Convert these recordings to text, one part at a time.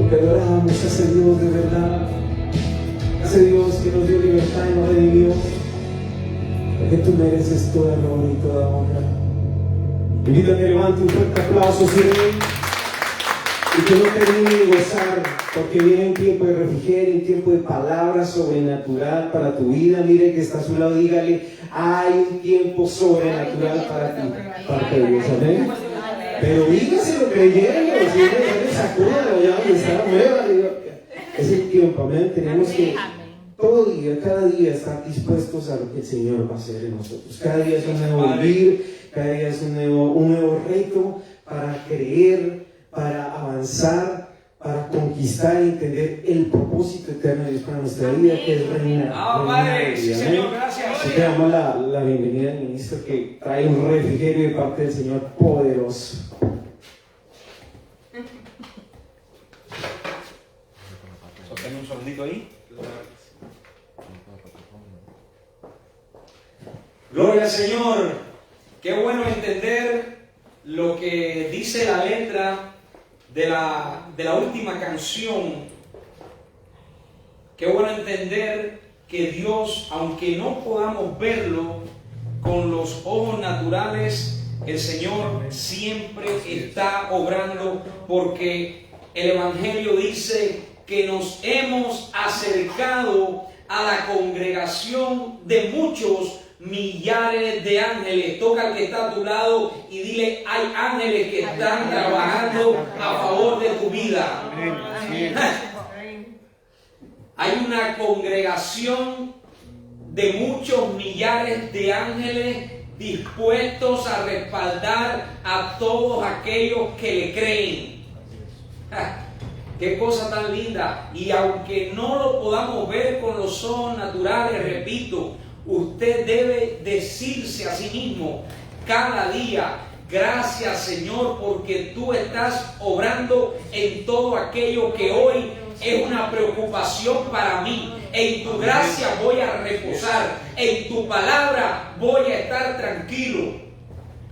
porque adoramos a ese Dios de verdad, a ese Dios que nos dio libertad y nos redimió, porque tú mereces toda gloria y toda honra. Invito a que levante un fuerte aplauso, Señor, y que no termine de gozar, porque viene un tiempo de refrigerio, un tiempo de palabra sobrenatural para tu vida. Mire que está a su lado, dígale: hay un tiempo sobrenatural para ti, parte de Dios, amén. Pero dígaselo creyendo, si no le sacúdalo, ya donde está, mueva. Es el tiempo, amén. Tenemos que todo día, cada día estar dispuestos a lo que el Señor va a hacer en nosotros. Cada día es un nuevo vivir, cada día es un nuevo reto para creer, para avanzar, para conquistar y entender el propósito eterno de Dios para nuestra vida, que es reinar. Padre, sí, Señor, gracias. Así que damos la bienvenida al ministro, que trae un refrigerio de parte del Señor poderoso. Sostén un segundito ahí. Gloria al Señor. Qué bueno entender lo que dice la letra de la última canción. Qué bueno entender que Dios, aunque no podamos verlo con los ojos naturales, el Señor siempre está obrando, porque el Evangelio dice que nos hemos acercado a la congregación de muchos millares de ángeles. Toca al que está a tu lado y dile: hay ángeles que están trabajando a favor de tu vida. Hay una congregación de muchos millares de ángeles dispuestos a respaldar a todos aquellos que le creen. Qué cosa tan linda. Y aunque no lo podamos ver con los ojos naturales, repito, usted debe decirse a sí mismo cada día: gracias, Señor, porque tú estás obrando en todo aquello que hoy es una preocupación para mí. En tu gracia voy a reposar, en tu palabra voy a estar tranquilo,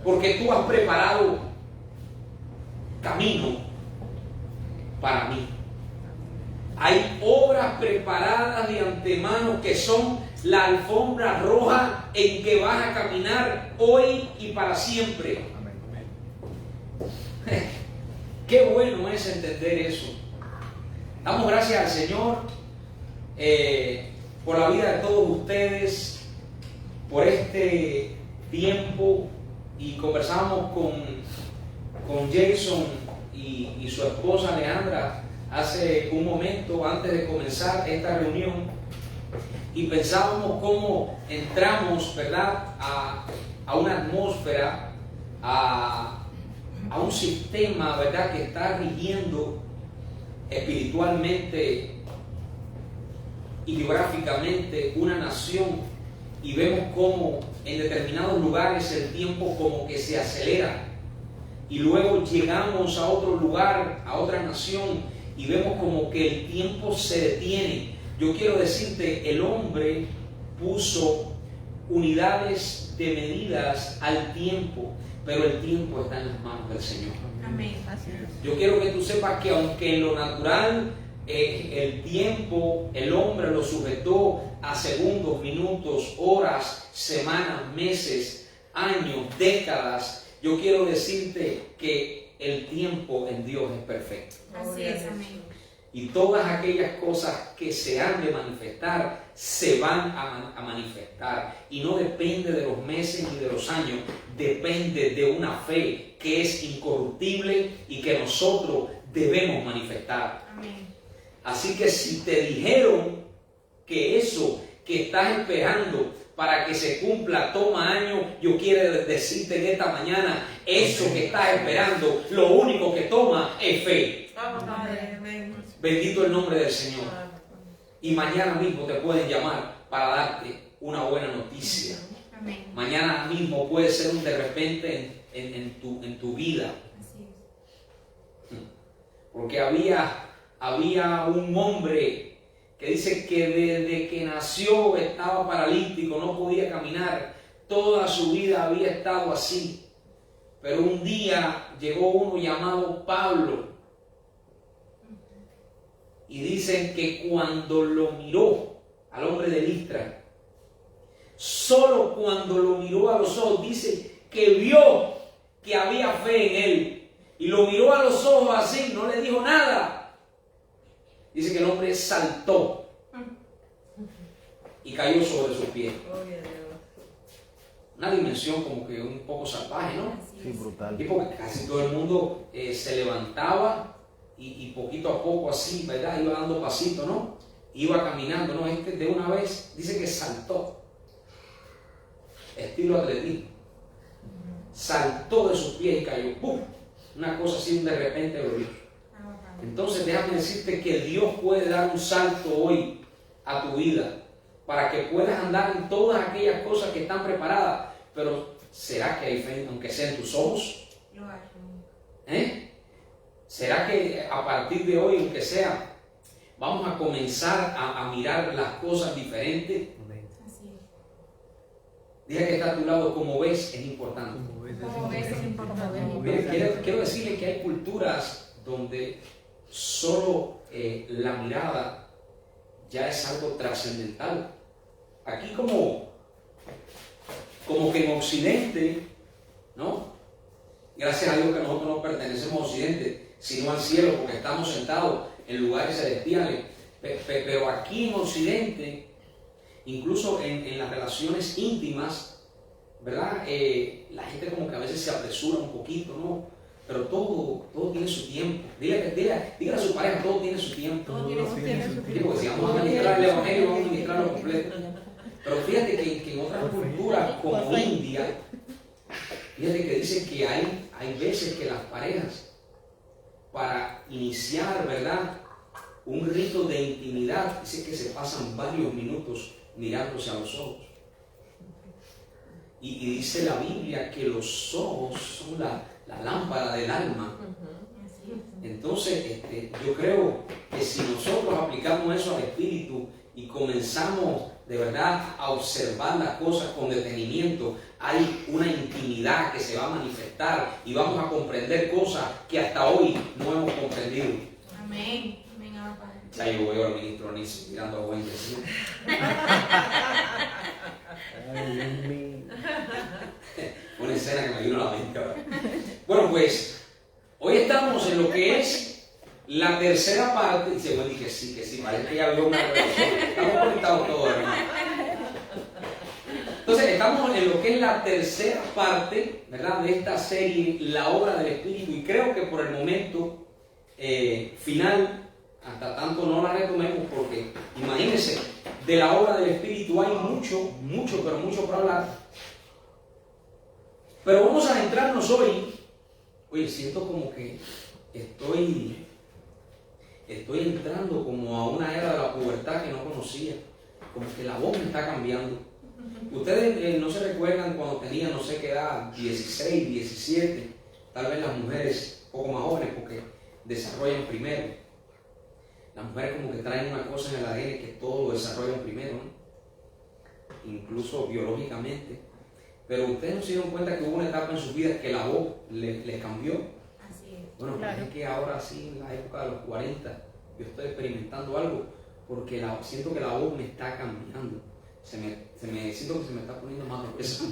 porque tú has preparado camino para mí. Hay obras preparadas de antemano que son la alfombra roja en que vas a caminar hoy y para siempre. Qué bueno es entender eso. Damos gracias al Señor por la vida de todos ustedes, por este tiempo. Y conversamos con Jason y su esposa Alejandra hace un momento antes de comenzar esta reunión, y pensábamos cómo entramos, ¿verdad?, a una atmósfera, a un sistema, ¿verdad?, que está rigiendo espiritualmente y geográficamente una nación, y vemos cómo en determinados lugares el tiempo como que se acelera, y luego llegamos a otro lugar, a otra nación, y vemos como que el tiempo se detiene. Yo quiero decirte, el hombre puso unidades de medidas al tiempo, pero el tiempo está en las manos del Señor. Amén. Yo quiero que tú sepas que aunque en lo natural el tiempo, el hombre lo sujetó a segundos, minutos, horas, semanas, meses, años, décadas, yo quiero decirte que el tiempo en Dios es perfecto. Así es, amén. Y todas aquellas cosas que se han de manifestar, se van a manifestar. Y no depende de los meses ni de los años, depende de una fe que es incorruptible y que nosotros debemos manifestar. Amén. Así que si te dijeron que eso que estás esperando para que se cumpla toma años, yo quiero decirte en esta mañana, eso que estás esperando, lo único que toma es fe. Amén. Bendito el nombre del Señor. Y mañana mismo te pueden llamar para darte una buena noticia. Amén. Mañana mismo puede ser un de repente en tu vida. Así es. Porque había un hombre que dice que desde que nació estaba paralítico, no podía caminar. Toda su vida había estado así. Pero un día llegó uno llamado Pablo. Y dicen que cuando lo miró al hombre de Listra, solo cuando lo miró a los ojos, dice que vio que había fe en él. Y lo miró a los ojos así, no le dijo nada. Dice que el hombre saltó y cayó sobre sus pies. Una dimensión como que un poco salvaje, ¿no? Sí, brutal. Y porque casi todo el mundo se levantaba y poquito a poco así, ¿verdad? Iba dando pasitos, ¿no? Iba caminando, ¿no? Este de una vez dice que saltó. Estilo atletismo. Saltó de sus pies y cayó. ¡Pum! Una cosa así de repente glorioso. Entonces déjame decirte que Dios puede dar un salto hoy a tu vida para que puedas andar en todas aquellas cosas que están preparadas. Pero ¿será que hay fe, aunque sea en tus ojos? ¿Será que a partir de hoy, aunque sea, vamos a comenzar a mirar las cosas diferentes? Diga que está a tu lado, como ves, es importante. Como ves, es importante. Mire, quiero decirle que hay culturas donde solo la mirada ya es algo trascendental. Aquí como que en Occidente, ¿no? Gracias a Dios que nosotros no pertenecemos a Occidente, sino al cielo, porque estamos sentados en lugares celestiales. Pero aquí en Occidente, incluso en las relaciones íntimas, ¿verdad? La gente como que a veces se apresura un poquito, ¿no? Pero todo tiene su tiempo. Dígale a su pareja, todo tiene su tiempo. Todo tiene su tiempo. Sí, porque si vamos a ministrar el evangelio, vamos a ministrarlo completo. Pero fíjate que en otras culturas como India, fíjate que dicen que hay veces que las parejas, para iniciar, ¿verdad?, un rito de intimidad, dice que se pasan varios minutos mirándose a los ojos. Y dice la Biblia que los ojos son la lámpara del alma. Entonces, yo creo que si nosotros aplicamos eso al espíritu y comenzamos de verdad a observar las cosas con detenimiento, hay una intimidad que se va a manifestar y vamos a comprender cosas que hasta hoy no hemos comprendido. Amén. Amén, Abba Padre. Ya yo veo al ministro Anicio mirando a Wendy así. Una escena que me vino a la mente ahora. Bueno, pues hoy estamos en lo que es la tercera parte. Y dice Wendy que sí, parece que ya vio una revelación. Estamos conectados todos, hermano. Entonces estamos en lo que es la tercera parte, ¿verdad?, de esta serie, la obra del Espíritu, y creo que por el momento final, hasta tanto no la retomemos, porque imagínense, de la obra del Espíritu hay mucho por hablar. Pero vamos a adentrarnos hoy. Oye, siento como que estoy entrando como a una era de la pubertad que no conocía, como que la voz me está cambiando. Ustedes no se recuerdan cuando tenían, no sé qué edad, 16, 17, tal vez las mujeres un poco más jóvenes porque desarrollan primero. Las mujeres como que traen una cosa en el ADN que todo lo desarrollan primero, ¿no? Incluso biológicamente. Pero ustedes no se dieron cuenta que hubo una etapa en sus vidas que la voz les cambió. Así es. Bueno, claro. Es que ahora sí, en la época de los 40, yo estoy experimentando algo porque siento que la voz me está cambiando. Siento que se me está poniendo más gruesa.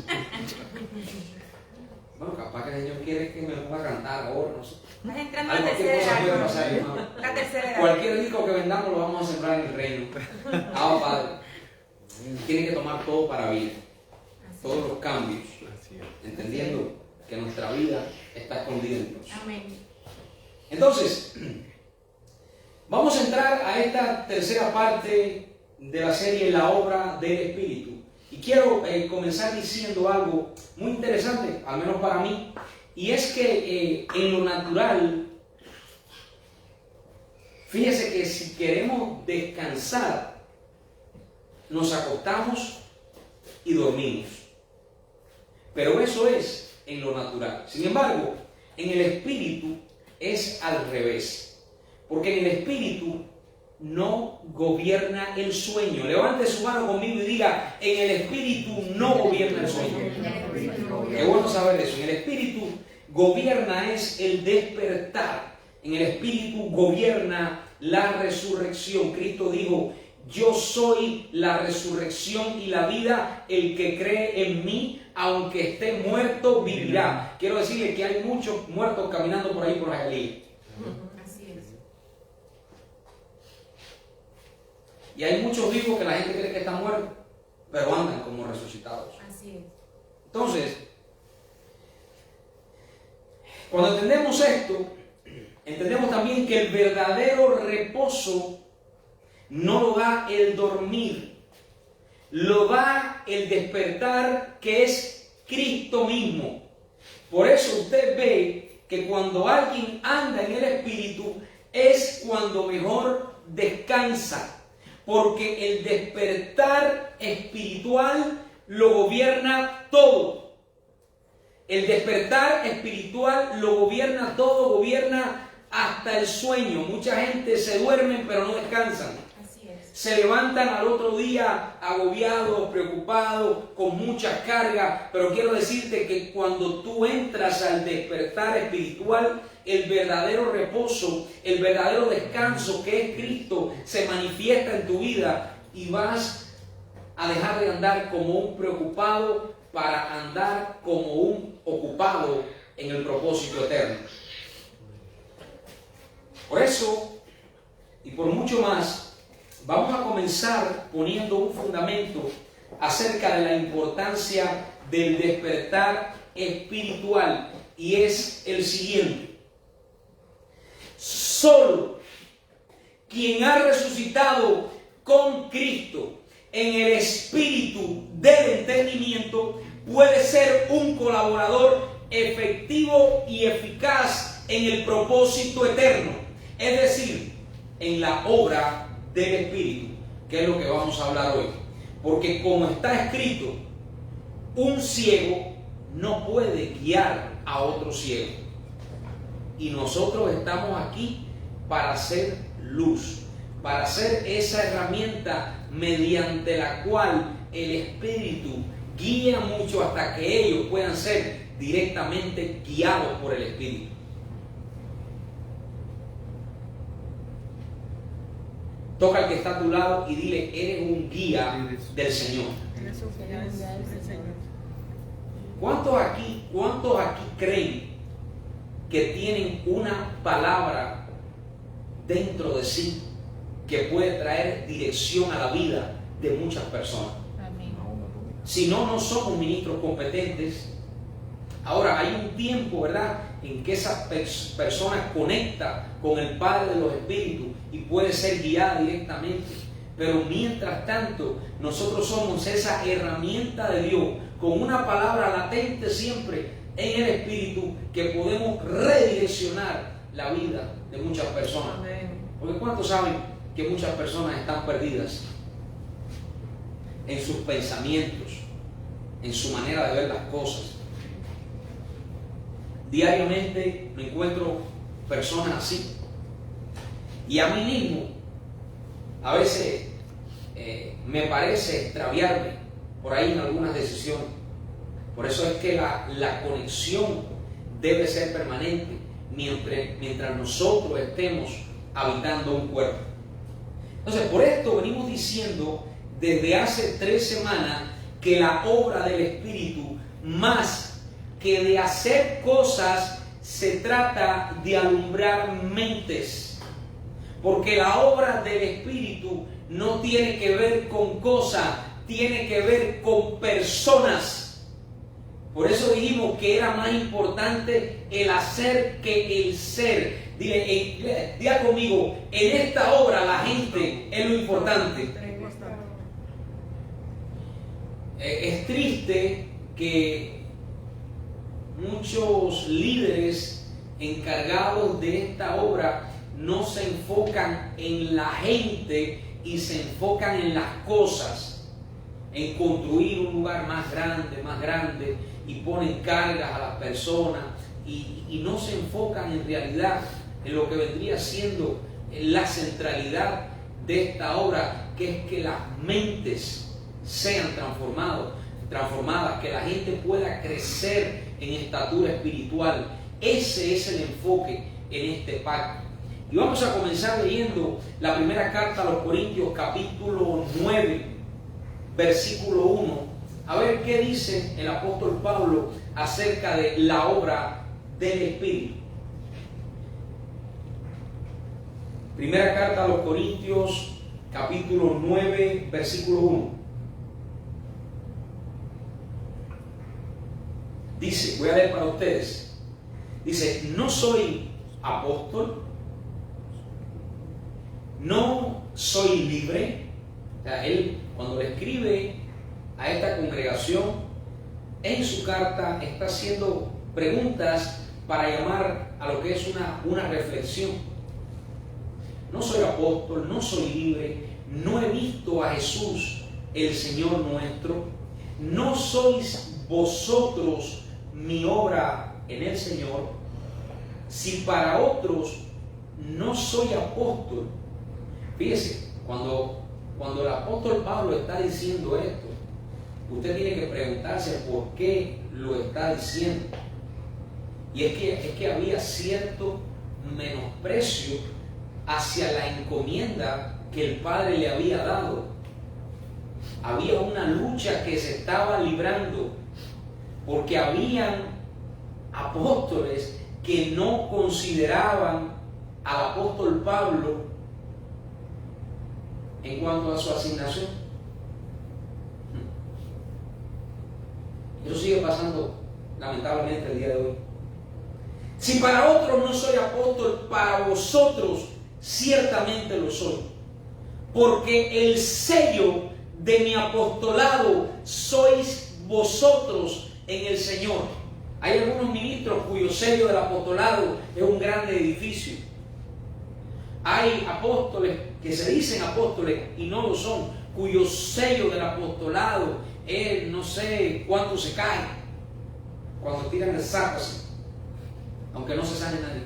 Bueno, capaz que el Señor quiere que me ponga a cantar ahora, no sé. Estás entrando a la Cualquier cosa puede tercera pasar, edad. hermano. La tercera edad. Cualquier disco que vendamos lo vamos a sembrar en el reino. Padre. Tiene que tomar todo para bien. Todos los cambios. Entendiendo que nuestra vida está escondida en Dios. Amén. Entonces, vamos a entrar a esta tercera parte de la serie La obra del Espíritu. Y quiero comenzar diciendo algo muy interesante, al menos para mí, y es que en lo natural, fíjese que si queremos descansar, nos acostamos y dormimos. Pero eso es en lo natural. Sin embargo, en el espíritu es al revés. Porque en el espíritu no gobierna el sueño. Levante su mano conmigo y diga: en el espíritu no gobierna el sueño. Qué bueno saber eso. En el espíritu gobierna es el despertar. En el espíritu gobierna la resurrección. Cristo dijo: yo soy la resurrección y la vida, el que cree en mí, aunque esté muerto, vivirá. Quiero decirle que hay muchos muertos caminando por ahí por Jalí. Así es. Y hay muchos vivos que la gente cree que están muertos, pero andan como resucitados. Así es. Entonces, cuando entendemos esto, entendemos también que el verdadero reposo no lo da el dormir, lo da el despertar, que es Cristo mismo. Por eso usted ve que cuando alguien anda en el Espíritu es cuando mejor descansa, porque el despertar espiritual lo gobierna todo. El despertar espiritual lo gobierna todo, gobierna hasta el sueño. Mucha gente se duerme pero no descansan. Así es. Se levantan al otro día agobiados, preocupados, con muchas cargas. Pero quiero decirte que cuando tú entras al despertar espiritual, el verdadero reposo, el verdadero descanso que es Cristo, se manifiesta en tu vida y vas a dejar de andar como un preocupado para andar como un ocupado en el propósito eterno. Por eso, y por mucho más, vamos a comenzar poniendo un fundamento acerca de la importancia del despertar espiritual, y es el siguiente: solo quien ha resucitado con Cristo en el espíritu del entendimiento puede ser un colaborador efectivo y eficaz en el propósito eterno, es decir, en la obra del Espíritu, que es lo que vamos a hablar hoy. Porque como está escrito, un ciego no puede guiar a otro ciego. Y nosotros estamos aquí para hacer luz, para ser esa herramienta mediante la cual el Espíritu guía mucho hasta que ellos puedan ser directamente guiados por el Espíritu. Toca al que está a tu lado y dile: eres un guía del Señor. ¿Cuántos aquí creen que tienen una palabra dentro de sí que puede traer dirección a la vida de muchas personas? Amén. Si no, no somos ministros competentes. Ahora, hay un tiempo, ¿verdad?, en que esa persona conecta con el Padre de los Espíritus y puede ser guiada directamente. Pero mientras tanto, nosotros somos esa herramienta de Dios con una palabra latente siempre en el Espíritu, que podemos redireccionar la vida de muchas personas. Amén. Porque ¿cuántos saben que muchas personas están perdidas en sus pensamientos, en su manera de ver las cosas? Diariamente me encuentro personas así. Y a mí mismo, a veces me parece extraviarme por ahí en algunas decisiones. Por eso es que la conexión debe ser permanente mientras nosotros estemos habitando un cuerpo. Entonces, por esto venimos diciendo desde hace 3 semanas que la obra del Espíritu, más que de hacer cosas, se trata de alumbrar mentes. Porque la obra del Espíritu no tiene que ver con cosas, tiene que ver con personas. Por eso dijimos que era más importante el hacer que el ser. Diga conmigo: en esta obra la gente es lo importante. Es triste que muchos líderes encargados de esta obra no se enfocan en la gente y se enfocan en las cosas, en construir un lugar más grande, y ponen cargas a las personas y no se enfocan en realidad en lo que vendría siendo la centralidad de esta obra, que es que las mentes sean transformadas, que la gente pueda crecer en estatura espiritual. Ese es el enfoque en este pacto. Y vamos a comenzar leyendo la primera carta a los Corintios, capítulo 9, versículo 1. A ver qué dice el apóstol Pablo acerca de la obra del Espíritu. Primera carta a los Corintios, capítulo 9, versículo 1. Dice, voy a leer para ustedes. Dice, no soy apóstol, no soy libre. O sea, él cuando le escribe a esta congregación, en su carta está haciendo preguntas para llamar a lo que es una reflexión. No soy apóstol, no soy libre, no he visto a Jesús, el Señor nuestro, no sois vosotros mi obra en el Señor. Si para otros no soy apóstol, fíjese, cuando el apóstol Pablo está diciendo esto, usted tiene que preguntarse por qué lo está diciendo. Y es que había cierto menosprecio hacia la encomienda que el Padre le había dado. Había una lucha que se estaba librando, porque habían apóstoles que no consideraban al apóstol Pablo en cuanto a su asignación. Eso sigue pasando lamentablemente el día de hoy. Si para otros no soy apóstol, para vosotros ciertamente lo soy, porque el sello de mi apostolado sois vosotros en el Señor. Hay algunos ministros cuyo sello del apostolado es un grande edificio. Hay apóstoles que se dicen apóstoles y no lo son, cuyo sello del apostolado es no sé cuánto se cae cuando tiran el saco así, aunque no se sale nadie.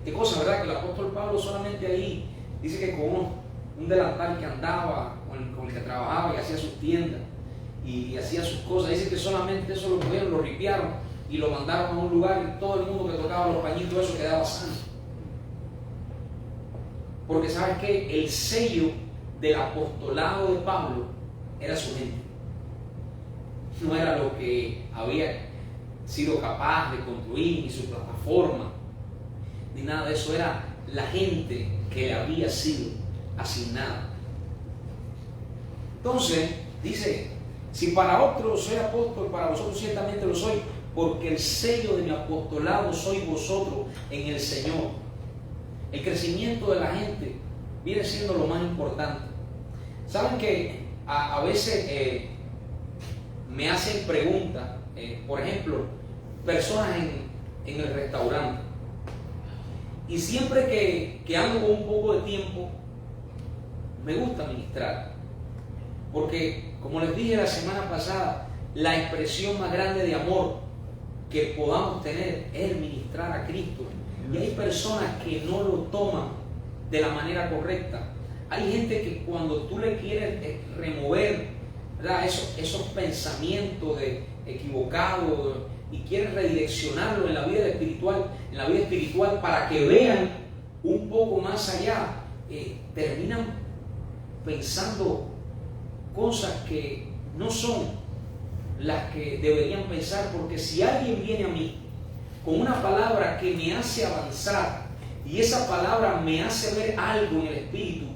Qué cosa, ¿verdad? Que el apóstol Pablo solamente ahí dice que con un delantal que andaba, con el que trabajaba y hacía sus tiendas y hacía sus cosas, dice que solamente eso lo cogieron, lo ripiaron y lo mandaron a un lugar y todo el mundo que tocaba los pañitos eso quedaba sano. Porque sabes que el sello del apostolado de Pablo era su gente. No era lo que había sido capaz de construir, ni su plataforma, ni nada de eso. Era la gente que le había sido asignada. Entonces, dice, si para otros soy apóstol, para vosotros ciertamente lo soy, porque el sello de mi apostolado sois vosotros en el Señor. El crecimiento de la gente viene siendo lo más importante. Saben que a veces me hacen preguntas, por ejemplo, personas en el restaurante, y siempre que ando con un poco de tiempo, me gusta ministrar, porque como les dije la semana pasada, la expresión más grande de amor que podamos tener es ministrar a Cristo. Y hay personas que no lo toman de la manera correcta. Hay gente que cuando tú le quieres remover, ¿verdad?, esos pensamientos equivocados y quieres redireccionarlo en la vida espiritual para que vean un poco más allá, terminan pensando cosas que no son las que deberían pensar, porque si alguien viene a mí con una palabra que me hace avanzar y esa palabra me hace ver algo en el espíritu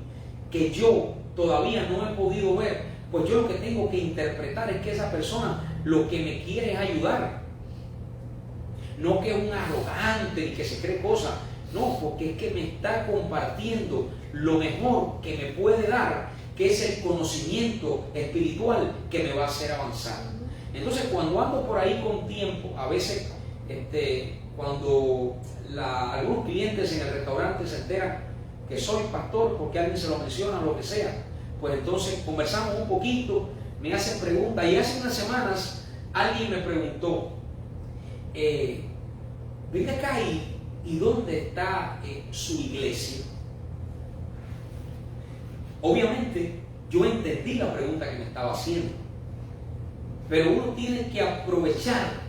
que yo todavía no he podido ver, pues yo lo que tengo que interpretar es que esa persona lo que me quiere es ayudar, no que es un arrogante y que se cree cosas, no, porque es que me está compartiendo lo mejor que me puede dar, que es el conocimiento espiritual que me va a hacer avanzar. Entonces, cuando ando por ahí con tiempo, a veces cuando algunos clientes en el restaurante se enteran que soy pastor porque alguien se lo menciona o lo que sea, pues entonces conversamos un poquito, me hacen preguntas, y hace unas semanas alguien me preguntó, venga acá, ¿y dónde está su iglesia? Obviamente yo entendí la pregunta que me estaba haciendo, pero uno tiene que aprovechar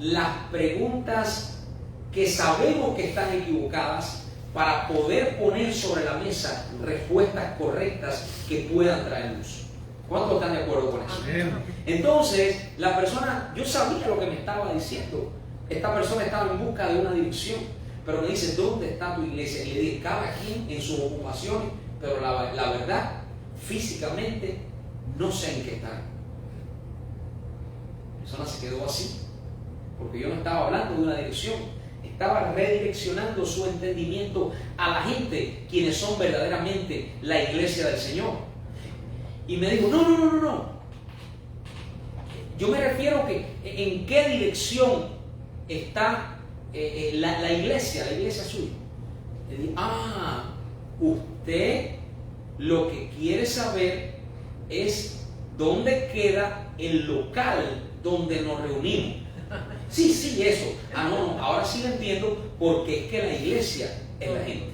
las preguntas que sabemos que están equivocadas para poder poner sobre la mesa respuestas correctas que puedan traer luz. ¿Cuántos están de acuerdo con eso? Entonces, la persona, yo sabía lo que me estaba diciendo. Esta persona estaba en busca de una dirección, pero me dice, ¿dónde está tu iglesia? Y le dije, cada quien en sus ocupaciones, pero la verdad, físicamente, no sé en qué está. La persona se quedó así, porque yo no estaba hablando de una dirección, estaba redireccionando su entendimiento a la gente, quienes son verdaderamente la iglesia del Señor. Y me dijo, no. Yo me refiero que en qué dirección está la iglesia suya. Le dije, usted lo que quiere saber es dónde queda el local donde nos reunimos. Sí, eso. No, ahora sí lo entiendo, porque es que la iglesia es la gente.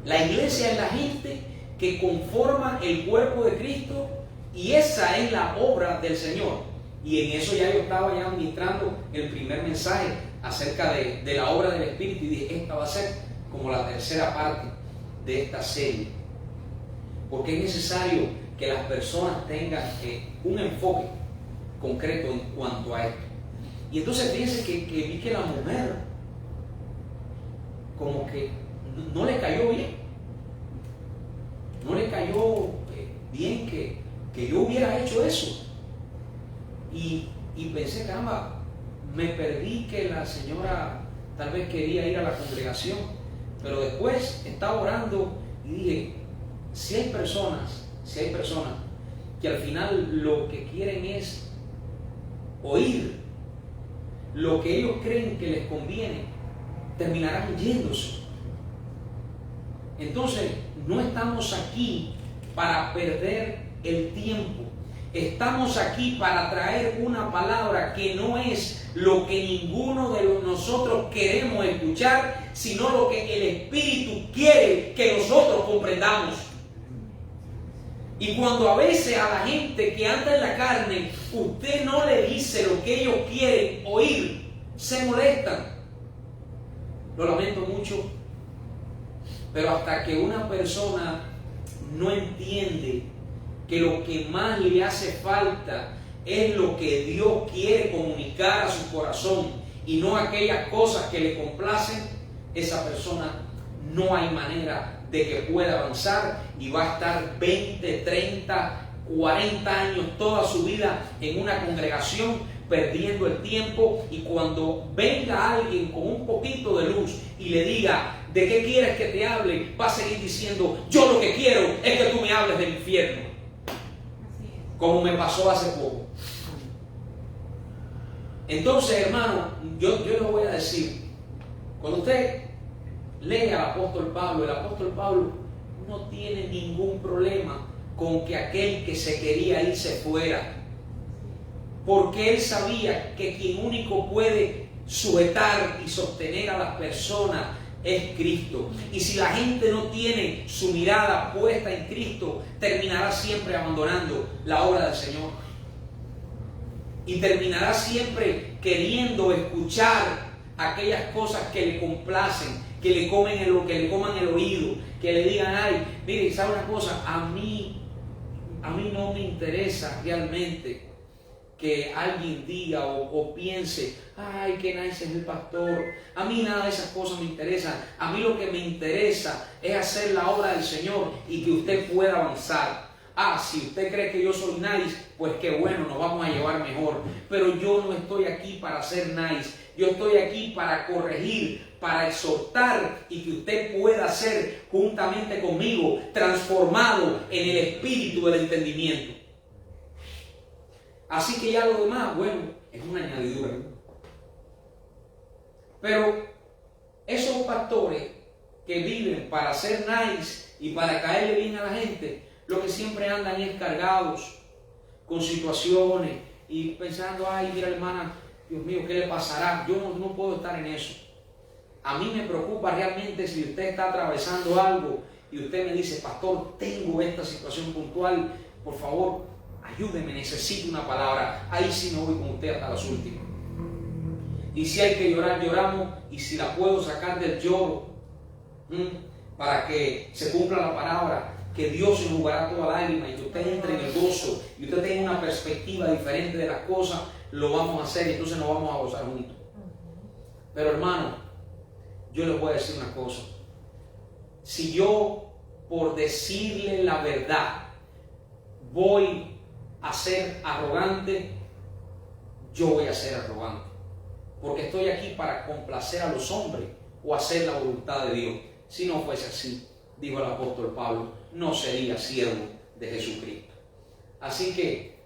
La iglesia es la gente que conforma el cuerpo de Cristo, y esa es la obra del Señor. Y en eso ya yo estaba ya administrando el primer mensaje acerca de la obra del Espíritu, y dije, esta va a ser como la tercera parte de esta serie, porque es necesario que las personas tengan un enfoque concreto en cuanto a esto. Y entonces fíjense que vi que la mujer como que no le cayó bien. No le cayó bien que yo hubiera hecho eso. Y pensé, caramba, me perdí que la señora tal vez quería ir a la congregación. Pero después estaba orando y dije, si hay personas que al final lo que quieren es oír lo que ellos creen que les conviene, terminarán yéndose. Entonces, no estamos aquí para perder el tiempo. Estamos aquí para traer una palabra que no es lo que ninguno de nosotros queremos escuchar, sino lo que el Espíritu quiere que nosotros comprendamos. Y cuando a veces a la gente que anda en la carne, usted no le dice lo que ellos quieren oír, se molestan. Lo lamento mucho, pero hasta que una persona no entiende que lo que más le hace falta es lo que Dios quiere comunicar a su corazón y no aquellas cosas que le complacen, esa persona no hay manera de que pueda avanzar y va a estar 20, 30, 40 años, toda su vida en una congregación perdiendo el tiempo, y cuando venga alguien con un poquito de luz y le diga, ¿de qué quieres que te hable?, va a seguir diciendo, yo lo que quiero es que tú me hables del infierno, como me pasó hace poco. Entonces, hermano, yo les voy a decir, cuando usted lee al apóstol Pablo, el apóstol Pablo no tiene ningún problema con que aquel que se quería ir se fuera, porque él sabía que quien único puede sujetar y sostener a las personas es Cristo. Y si la gente no tiene su mirada puesta en Cristo, terminará siempre abandonando la obra del Señor y terminará siempre queriendo escuchar aquellas cosas que le complacen, que le coman el oído, que le digan, ay, mire, ¿sabe una cosa? A mí no me interesa realmente que alguien diga o piense, ay, qué nice es el pastor. A mí nada de esas cosas me interesan. A mí lo que me interesa es hacer la obra del Señor y que usted pueda avanzar. Si usted cree que yo soy nice, pues qué bueno, nos vamos a llevar mejor. Pero yo no estoy aquí para ser nice. Yo estoy aquí para corregir, para exhortar, y que usted pueda ser juntamente conmigo transformado en el espíritu del entendimiento. Así que ya lo demás, bueno, es una añadidura. Pero esos pastores que viven para ser nice y para caerle bien a la gente, lo que siempre andan es cargados con situaciones y pensando, ay, mira, hermana, Dios mío, ¿qué le pasará? Yo no puedo estar en eso. A mí me preocupa realmente si usted está atravesando algo y usted me dice, pastor, tengo esta situación puntual, por favor, ayúdeme, necesito una palabra. Ahí sí me voy con usted hasta las últimas. Y si hay que llorar, lloramos. Y si la puedo sacar del lloro, para que se cumpla la palabra, que Dios enjugará toda lágrima y que usted entre en el gozo y usted tenga una perspectiva diferente de las cosas, lo vamos a hacer y entonces nos vamos a gozar juntos. Pero hermano, yo les voy a decir una cosa. Si yo, por decirle la verdad, voy a ser arrogante, yo voy a ser arrogante. Porque estoy aquí para complacer a los hombres o hacer la voluntad de Dios. Si no fuese así, dijo el apóstol Pablo, no sería siervo de Jesucristo. Así que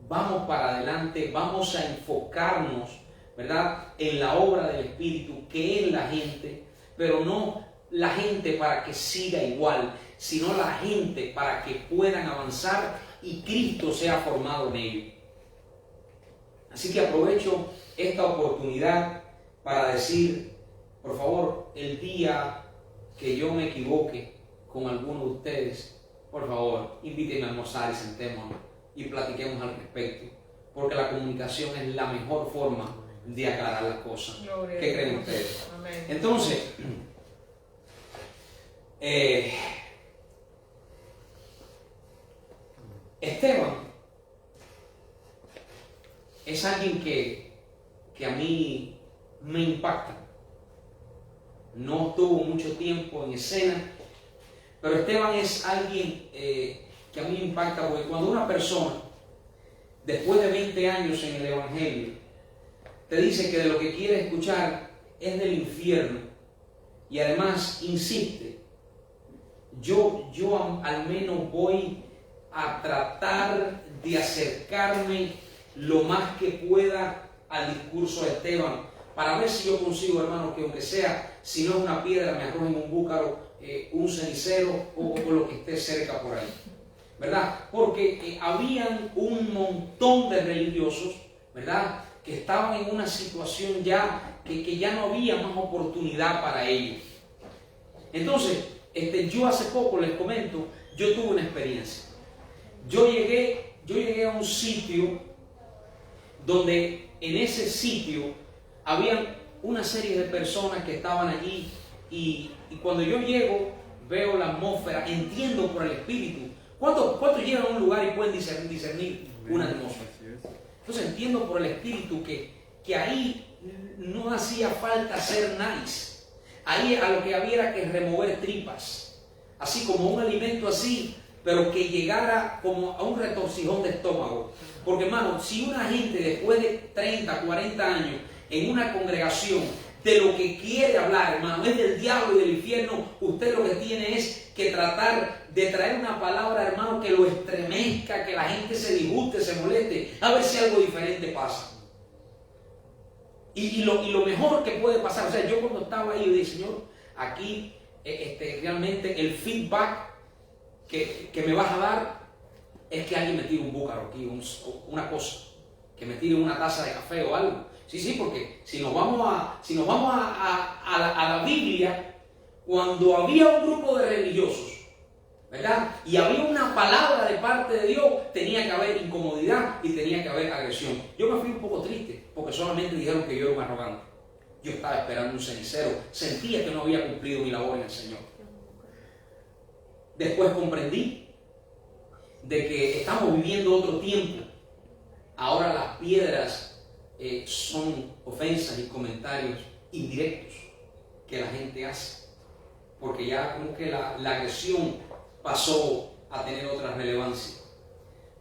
vamos para adelante, vamos a enfocarnos, ¿verdad?, en la obra del Espíritu, que es la gente, pero no la gente para que siga igual, sino la gente para que puedan avanzar y Cristo sea formado en ellos. Así que aprovecho esta oportunidad para decir, por favor, el día que yo me equivoque con alguno de ustedes, por favor, invítenme a almorzar y sentémonos y platiquemos al respecto, porque la comunicación es la mejor forma de aclarar las cosas. ¿Qué creen ustedes? Amén. Entonces, Esteban es alguien que a mí me impacta. No estuvo mucho tiempo en escena, pero Esteban es alguien que a mí me impacta, porque cuando una persona, después de 20 años en el Evangelio, te dice que de lo que quiere escuchar es del infierno y además insiste, yo al menos voy a tratar de acercarme lo más que pueda al discurso de Esteban, para ver si yo consigo, hermano, que aunque sea, si no es una piedra, me arrojen un búcaro, un cenicero o lo que esté cerca por ahí, ¿verdad? Porque habían un montón de religiosos, ¿verdad?, que estaban en una situación ya que ya no había más oportunidad para ellos. Entonces, yo hace poco, les comento, yo tuve una experiencia. Yo llegué a un sitio donde en ese sitio había una serie de personas que estaban allí y cuando yo llego, veo la atmósfera, entiendo por el Espíritu. ¿Cuántos llegan a un lugar y pueden discernir una atmósfera? Entonces entiendo por el Espíritu que ahí no hacía falta ser nice. Ahí a lo que había era que remover tripas, así como un alimento así, pero que llegara como a un retorcijón de estómago. Porque hermano, si una gente después de 30, 40 años en una congregación de lo que quiere hablar, hermano, es del diablo y del infierno, usted lo que tiene es que tratar de traer una palabra, hermano, que lo estremezca, que la gente se disguste, se moleste, a ver si algo diferente pasa. Y lo mejor que puede pasar, o sea, yo cuando estaba ahí, yo dije, Señor, aquí realmente el feedback que me vas a dar es que alguien me tire un búcaro aquí, una cosa, que me tire una taza de café o algo. Sí, porque si nos vamos a la Biblia, cuando había un grupo de religiosos, ¿verdad?, y había una palabra de parte de Dios, tenía que haber incomodidad y tenía que haber agresión. Yo me fui un poco triste porque solamente dijeron que yo era un arrogante. Yo estaba esperando un cenicero, sentía que no había cumplido mi labor en el Señor. Después comprendí de que estamos viviendo otro tiempo. Ahora las piedras son ofensas y comentarios indirectos que la gente hace, porque ya como que la agresión pasó a tener otra relevancia.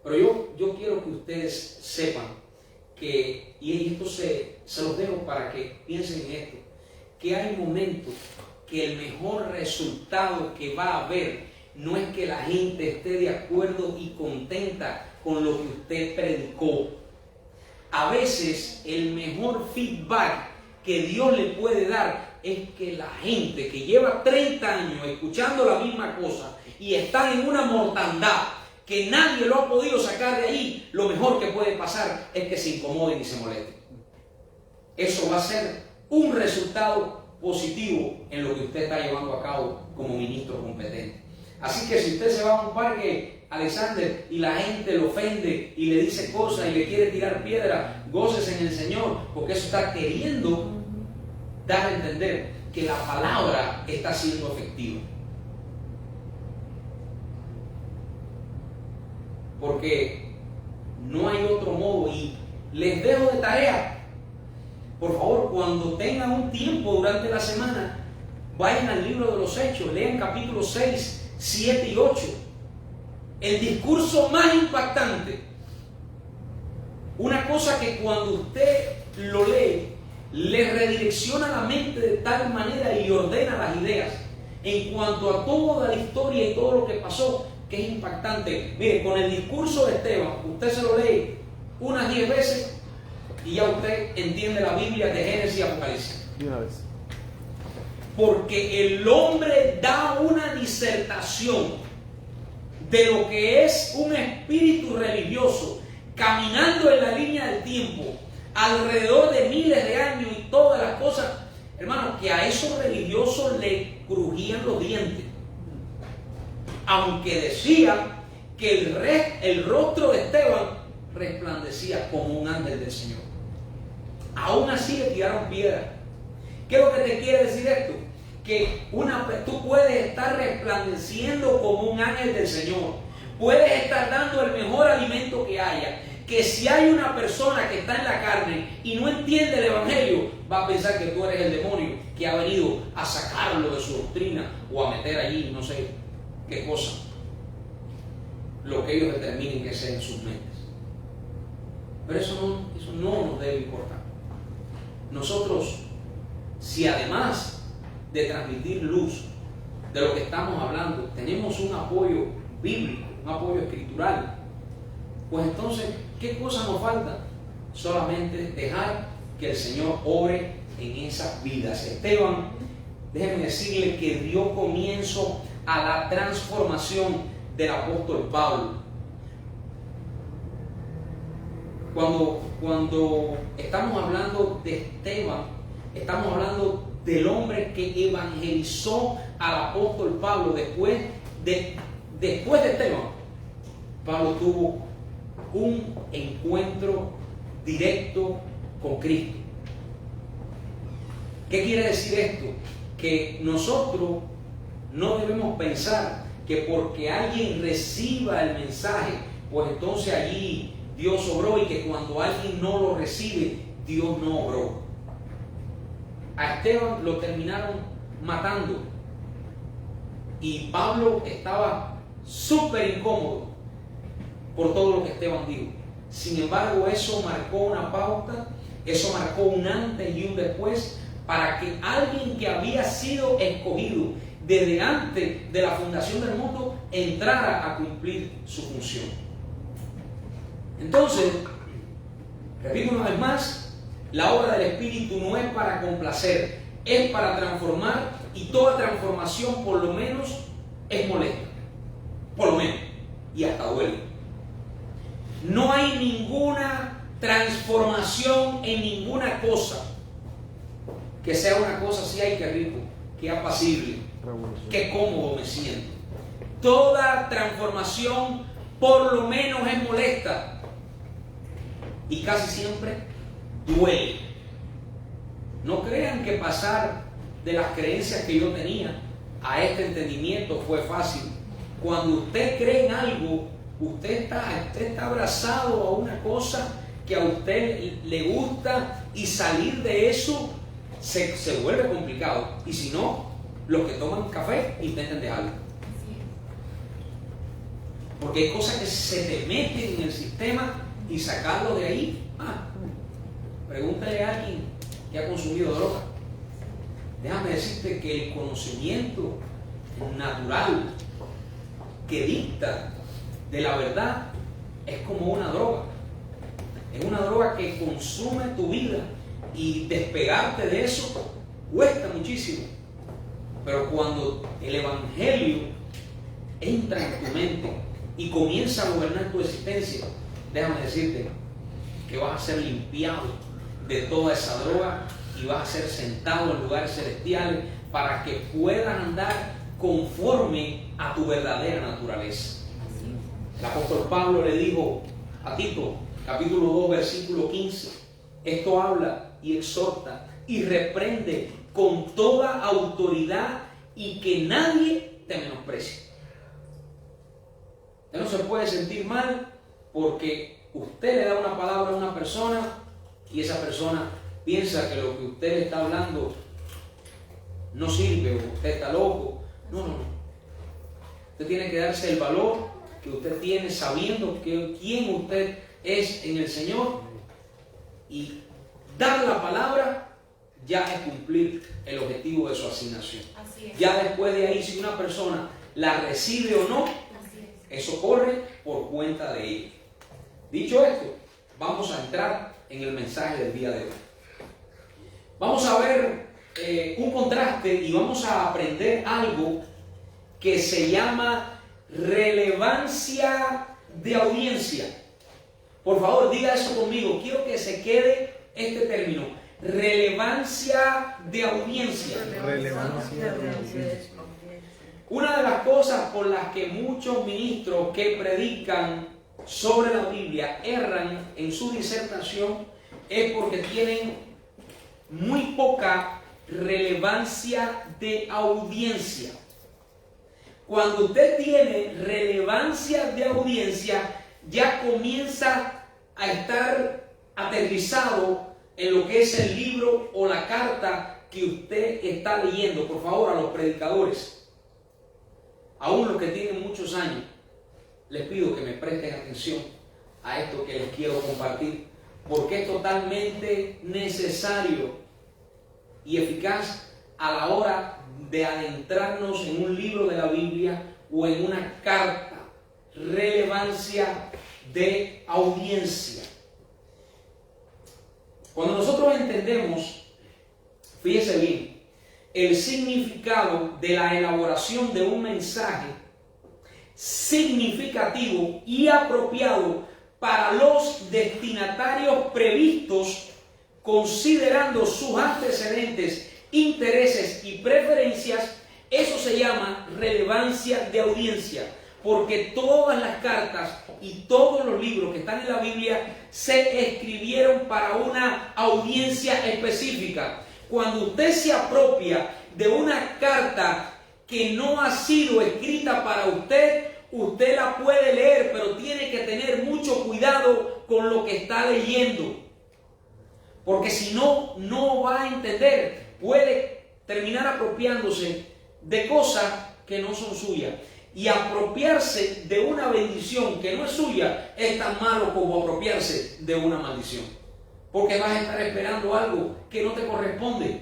Pero yo quiero que ustedes sepan que, y esto se los dejo para que piensen en esto, que hay momentos que el mejor resultado que va a haber no es que la gente esté de acuerdo y contenta con lo que usted predicó. A veces el mejor feedback que Dios le puede dar es que la gente que lleva 30 años escuchando la misma cosa y están en una mortandad que nadie lo ha podido sacar de ahí, lo mejor que puede pasar es que se incomoden y se molesten. Eso va a ser un resultado positivo en lo que usted está llevando a cabo como ministro competente. Así que si usted se va a un parque, Alexander, y la gente lo ofende y le dice cosas y le quiere tirar piedra, gócese en el Señor, porque eso está queriendo dar a entender que la palabra está siendo efectiva. Porque no hay otro modo. Y les dejo de tarea, por favor, cuando tengan un tiempo durante la semana, vayan al libro de los Hechos, lean capítulos 6, 7 y 8. El discurso más impactante. Una cosa que cuando usted lo lee, le redirecciona la mente de tal manera y le ordena las ideas en cuanto a toda la historia y todo lo que pasó, que es impactante. Mire, con el discurso de Esteban, usted se lo lee unas 10 veces y ya usted entiende la Biblia de Génesis y Apocalipsis. Y una vez. Porque el hombre da una disertación de lo que es un espíritu religioso caminando en la línea del tiempo alrededor de miles de años y todas las cosas, hermano, que a esos religiosos le crujían los dientes. Aunque decía que el rostro de Esteban resplandecía como un ángel del Señor. Aún así le tiraron piedra. ¿Qué es lo que te quiere decir esto? Que tú puedes estar resplandeciendo como un ángel del Señor. Puedes estar dando el mejor alimento que haya. Que si hay una persona que está en la carne y no entiende el Evangelio, va a pensar que tú eres el demonio que ha venido a sacarlo de su doctrina o a meter allí no sé qué cosa, lo que ellos determinen que sea en sus mentes. Pero eso no nos debe importar. Nosotros, si además de transmitir luz de lo que estamos hablando, tenemos un apoyo bíblico, un apoyo escritural, pues entonces, ¿qué cosa nos falta? Solamente dejar que el Señor obre en esas vidas. Esteban, déjenme decirle que dio comienzo a la transformación del apóstol Pablo. Cuando estamos hablando de Esteban, estamos hablando del hombre que evangelizó al apóstol Pablo. Después de Esteban, Pablo tuvo un encuentro directo con Cristo. ¿Qué quiere decir esto? Que nosotros no debemos pensar que porque alguien reciba el mensaje, pues entonces allí Dios obró, y que cuando alguien no lo recibe, Dios no obró. A Esteban lo terminaron matando y Pablo estaba súper incómodo por todo lo que Esteban dijo. Sin embargo, eso marcó una pauta, eso marcó un antes y un después, para que alguien que había sido escogido desde antes de la fundación del mundo entrara a cumplir su función. Entonces, repito una vez más, la obra del Espíritu no es para complacer, es para transformar, y toda transformación por lo menos es molesta, por lo menos, y hasta duele. No hay ninguna transformación en ninguna cosa que sea una cosa así, ay qué rico, qué apacible, qué cómodo me siento. Toda transformación por lo menos es molesta y casi siempre duele. No crean que pasar de las creencias que yo tenía a este entendimiento fue fácil. Cuando usted cree en algo, usted está abrazado a una cosa que a usted le gusta, y salir de eso se vuelve complicado. Y si no, los que toman café intenten dejarlo. Porque hay cosas que se te meten en el sistema y sacarlo de ahí. Pregúntale a alguien que ha consumido droga. Déjame decirte que el conocimiento natural que dicta de la verdad es como una droga. Es una droga que consume tu vida, y despegarte de eso cuesta muchísimo. Pero cuando el Evangelio entra en tu mente y comienza a gobernar tu existencia, déjame decirte que vas a ser limpiado de toda esa droga y vas a ser sentado en lugares celestiales para que puedas andar conforme a tu verdadera naturaleza. El apóstol Pablo le dijo a Tito, capítulo 2, versículo 15, esto habla y exhorta y reprende con toda autoridad y que nadie te menosprecie. Usted no se puede sentir mal porque usted le da una palabra a una persona y esa persona piensa que lo que usted le está hablando no sirve o usted está loco. No, no, no. Usted tiene que darse el valor que usted tiene sabiendo quién usted es en el Señor, y dar la palabra ya es cumplir el objetivo de su asignación. Así es. Ya después de ahí, si una persona la recibe o no, Así es. eso corre por cuenta de ella. Dicho esto, vamos a entrar en el mensaje del día de hoy. Vamos a ver un contraste y vamos a aprender algo que se llama relevancia de audiencia. Por favor, diga eso conmigo. Quiero que se quede este término. Relevancia de audiencia. Relevancia de audiencia. Una de las cosas por las que muchos ministros que predican sobre la Biblia erran en su disertación es porque tienen muy poca relevancia de audiencia. Cuando usted tiene relevancia de audiencia, ya comienza a estar aterrizado en lo que es el libro o la carta que usted está leyendo. Por favor, a los predicadores, aún los que tienen muchos años, les pido que me presten atención a esto que les quiero compartir, porque es totalmente necesario y eficaz a la hora de adentrarnos en un libro de la Biblia o en una carta. Relevancia de audiencia. Cuando nosotros entendemos, fíjese bien, el significado de la elaboración de un mensaje significativo y apropiado para los destinatarios previstos, considerando sus antecedentes, intereses y preferencias, eso se llama relevancia de audiencia. Porque todas las cartas y todos los libros que están en la Biblia se escribieron para una audiencia específica. Cuando usted se apropia de una carta que no ha sido escrita para usted, usted la puede leer, pero tiene que tener mucho cuidado con lo que está leyendo. Porque si no, no va a entender. Puede terminar apropiándose de cosas que no son suyas. Y apropiarse de una bendición que no es suya es tan malo como apropiarse de una maldición. Porque vas a estar esperando algo que no te corresponde.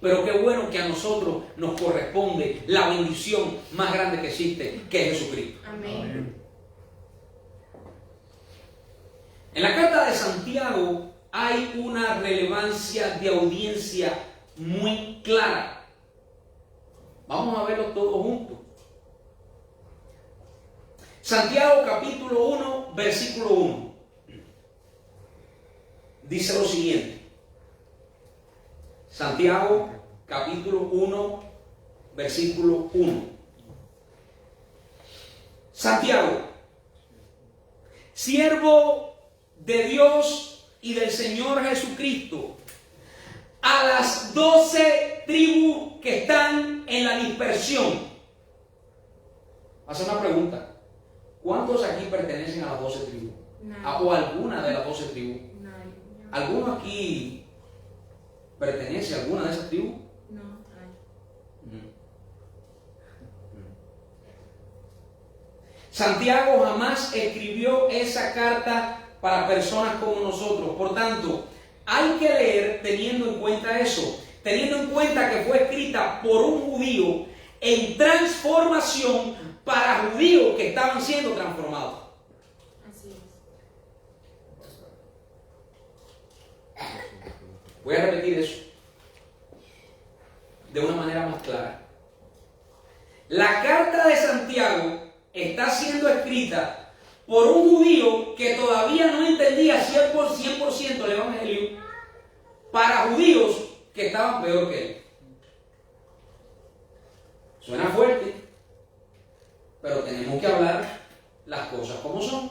Pero qué bueno que a nosotros nos corresponde la bendición más grande que existe, que es Jesucristo. Amén. En la carta de Santiago hay una relevancia de audiencia muy clara. Vamos a verlo todos juntos. Santiago capítulo 1, versículo 1. Dice lo siguiente. Santiago capítulo 1, versículo 1. Santiago, siervo de Dios y del Señor Jesucristo, a las 12 tribus que están en la dispersión. Hace una pregunta. ¿Cuántos aquí pertenecen a las 12 tribus? Nadie. ¿O a alguna de las 12 tribus? Nadie. ¿Alguno aquí pertenece a alguna de esas tribus? No, nadie. Santiago jamás escribió esa carta para personas como nosotros. Por tanto, hay que leer teniendo en cuenta eso, teniendo en cuenta que fue escrita por un judío en transformación para judíos que estaban siendo transformados. Así es. Voy a repetir eso de una manera más clara. La carta de Santiago está siendo escrita por un judío que todavía no entendía 100% el Evangelio, para judíos que estaban peor que él. Suena fuerte, pero tenemos que hablar las cosas como son.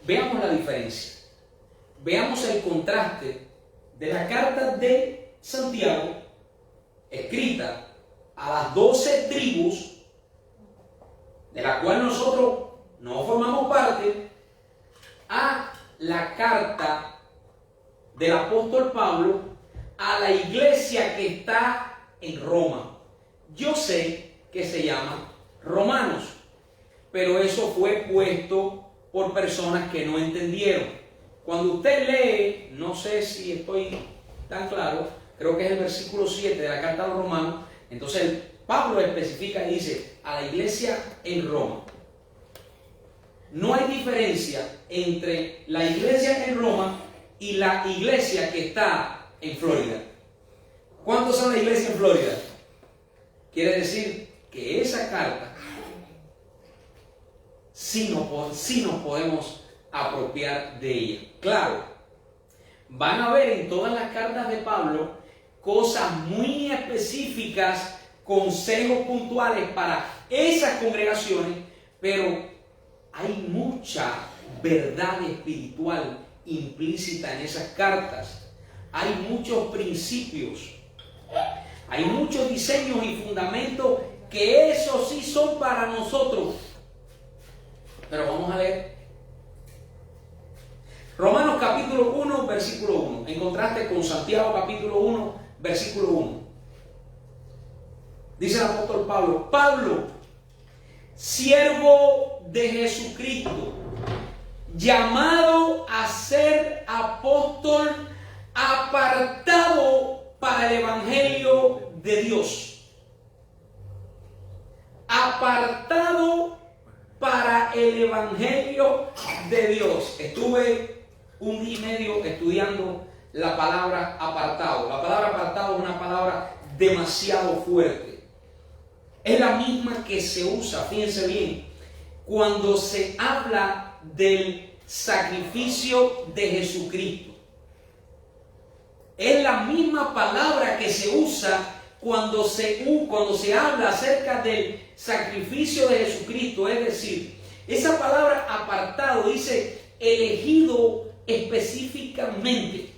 Veamos la diferencia. veamos el contraste de la carta de Santiago, escrita a las 12 tribus, de la cual nosotros no formamos parte, a la carta del apóstol Pablo a la iglesia que está en Roma. Yo sé que se llama Romanos, pero eso fue puesto por personas que no entendieron. Cuando usted lee, no sé si estoy tan claro, creo que es el versículo 7 de la carta a los Romanos, entonces Pablo especifica y dice, a la iglesia en Roma. No hay diferencia entre la iglesia en Roma y la iglesia que está en Florida. ¿Cuántos son la iglesia en Florida? Quiere decir que esa carta sí nos podemos apropiar de ella. Claro, van a ver en todas las cartas de Pablo cosas muy específicas, consejos puntuales para esas congregaciones, pero hay mucha verdad espiritual implícita en esas cartas. Hay muchos principios, hay muchos diseños y fundamentos que esos sí son para nosotros. Pero vamos a leer Romanos capítulo 1, versículo 1, en contraste con Santiago capítulo 1, versículo 1. Dice el apóstol Pablo: Pablo, siervo de Jesucristo, llamado a ser apóstol, apartado para el evangelio de Dios. Apartado para el evangelio de Dios. Estuve un día y medio estudiando la palabra apartado. La palabra apartado es una palabra demasiado fuerte. Es la misma que se usa, fíjense bien, cuando se habla del sacrificio de Jesucristo. Es la misma palabra que se usa cuando se habla acerca del sacrificio de Jesucristo. Es decir, esa palabra apartado dice elegido específicamente.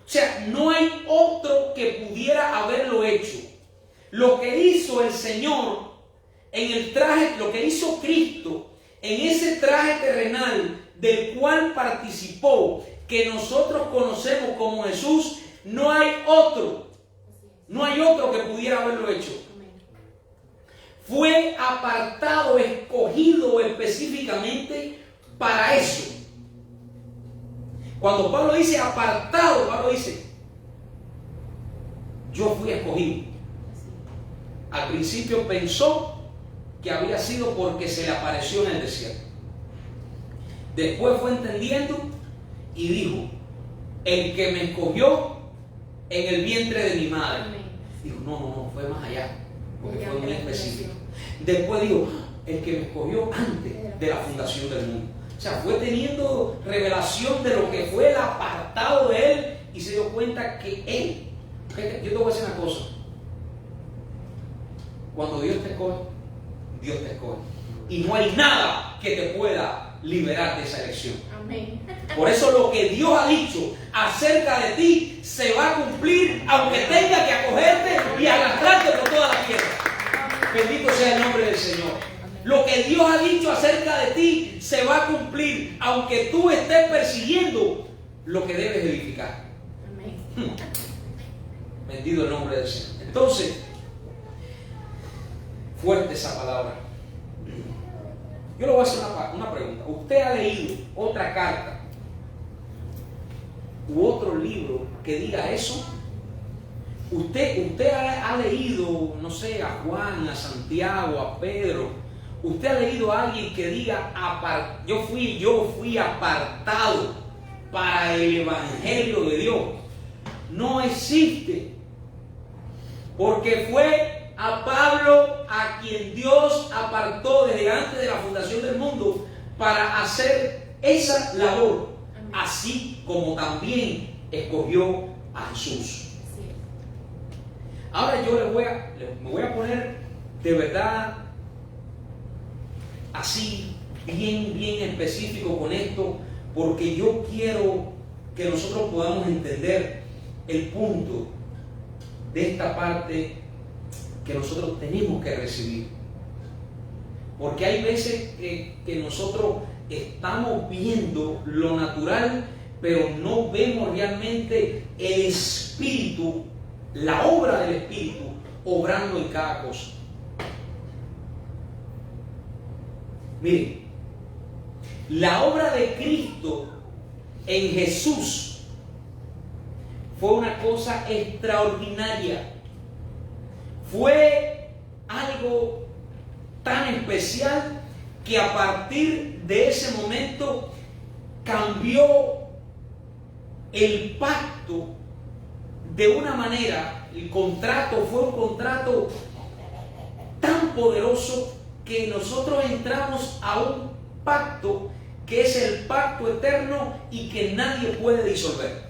O sea, no hay otro que pudiera haberlo hecho. Lo que hizo el Señor en el traje, lo que hizo Cristo en ese traje terrenal del cual participó, que nosotros conocemos como Jesús, no hay otro que pudiera haberlo hecho. Fue apartado, escogido específicamente para eso. Cuando Pablo dice apartado, Pablo dice, yo fui escogido. Al principio pensó que había sido porque se le apareció en el desierto. Después fue entendiendo y dijo, el que me escogió en el vientre de mi madre. Dijo, no, fue más allá, porque fue muy específico. Después dijo, el que me escogió antes de la fundación del mundo. O sea, fue teniendo revelación de lo que fue el apartado de él y se dio cuenta que él, yo te voy a decir una cosa, cuando Dios te escoge, Dios te escoge. Y no hay nada que te pueda liberar de esa elección. Amén. Por eso lo que Dios ha dicho acerca de ti se va a cumplir, aunque tenga que acogerte y arrastrarte por toda la tierra. Bendito sea el nombre del Señor. Lo que Dios ha dicho acerca de ti se va a cumplir, aunque tú estés persiguiendo lo que debes edificar. Amén. Bendito el nombre del Señor. Entonces, fuerte esa palabra. Yo le voy a hacer una pregunta. ¿Usted ha leído otra carta u otro libro que diga eso? ¿Usted ha leído, no sé, a Juan, a Santiago, a Pedro? ¿Usted ha leído a alguien que diga, yo fui apartado para el evangelio de Dios? No existe. Porque fue a Pablo a quien Dios apartó desde antes de la fundación del mundo para hacer esa labor, así como también escogió a Jesús. Ahora yo me voy a poner de verdad así bien específico con esto, porque yo quiero que nosotros podamos entender el punto de esta parte que nosotros tenemos que recibir. Porque hay veces que nosotros estamos viendo lo natural, pero no vemos realmente el Espíritu, la obra del Espíritu, obrando en cada cosa. Miren, la obra de Cristo en Jesús fue una cosa extraordinaria. Fue algo tan especial que a partir de ese momento cambió el pacto de una manera. El contrato fue un contrato tan poderoso que nosotros entramos a un pacto que es el pacto eterno y que nadie puede disolver.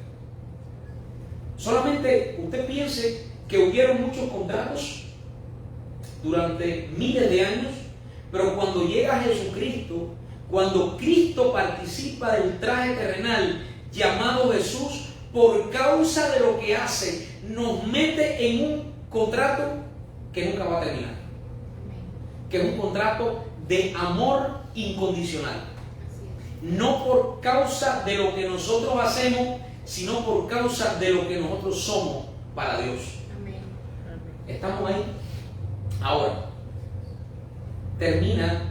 Solamente usted piense que hubieron muchos contratos durante miles de años, pero cuando llega Jesucristo, cuando Cristo participa del traje terrenal llamado Jesús, por causa de lo que hace, nos mete en un contrato que nunca va a terminar, que es un contrato de amor incondicional. No por causa de lo que nosotros hacemos, sino por causa de lo que nosotros somos para Dios. ¿Estamos ahí? Ahora, termina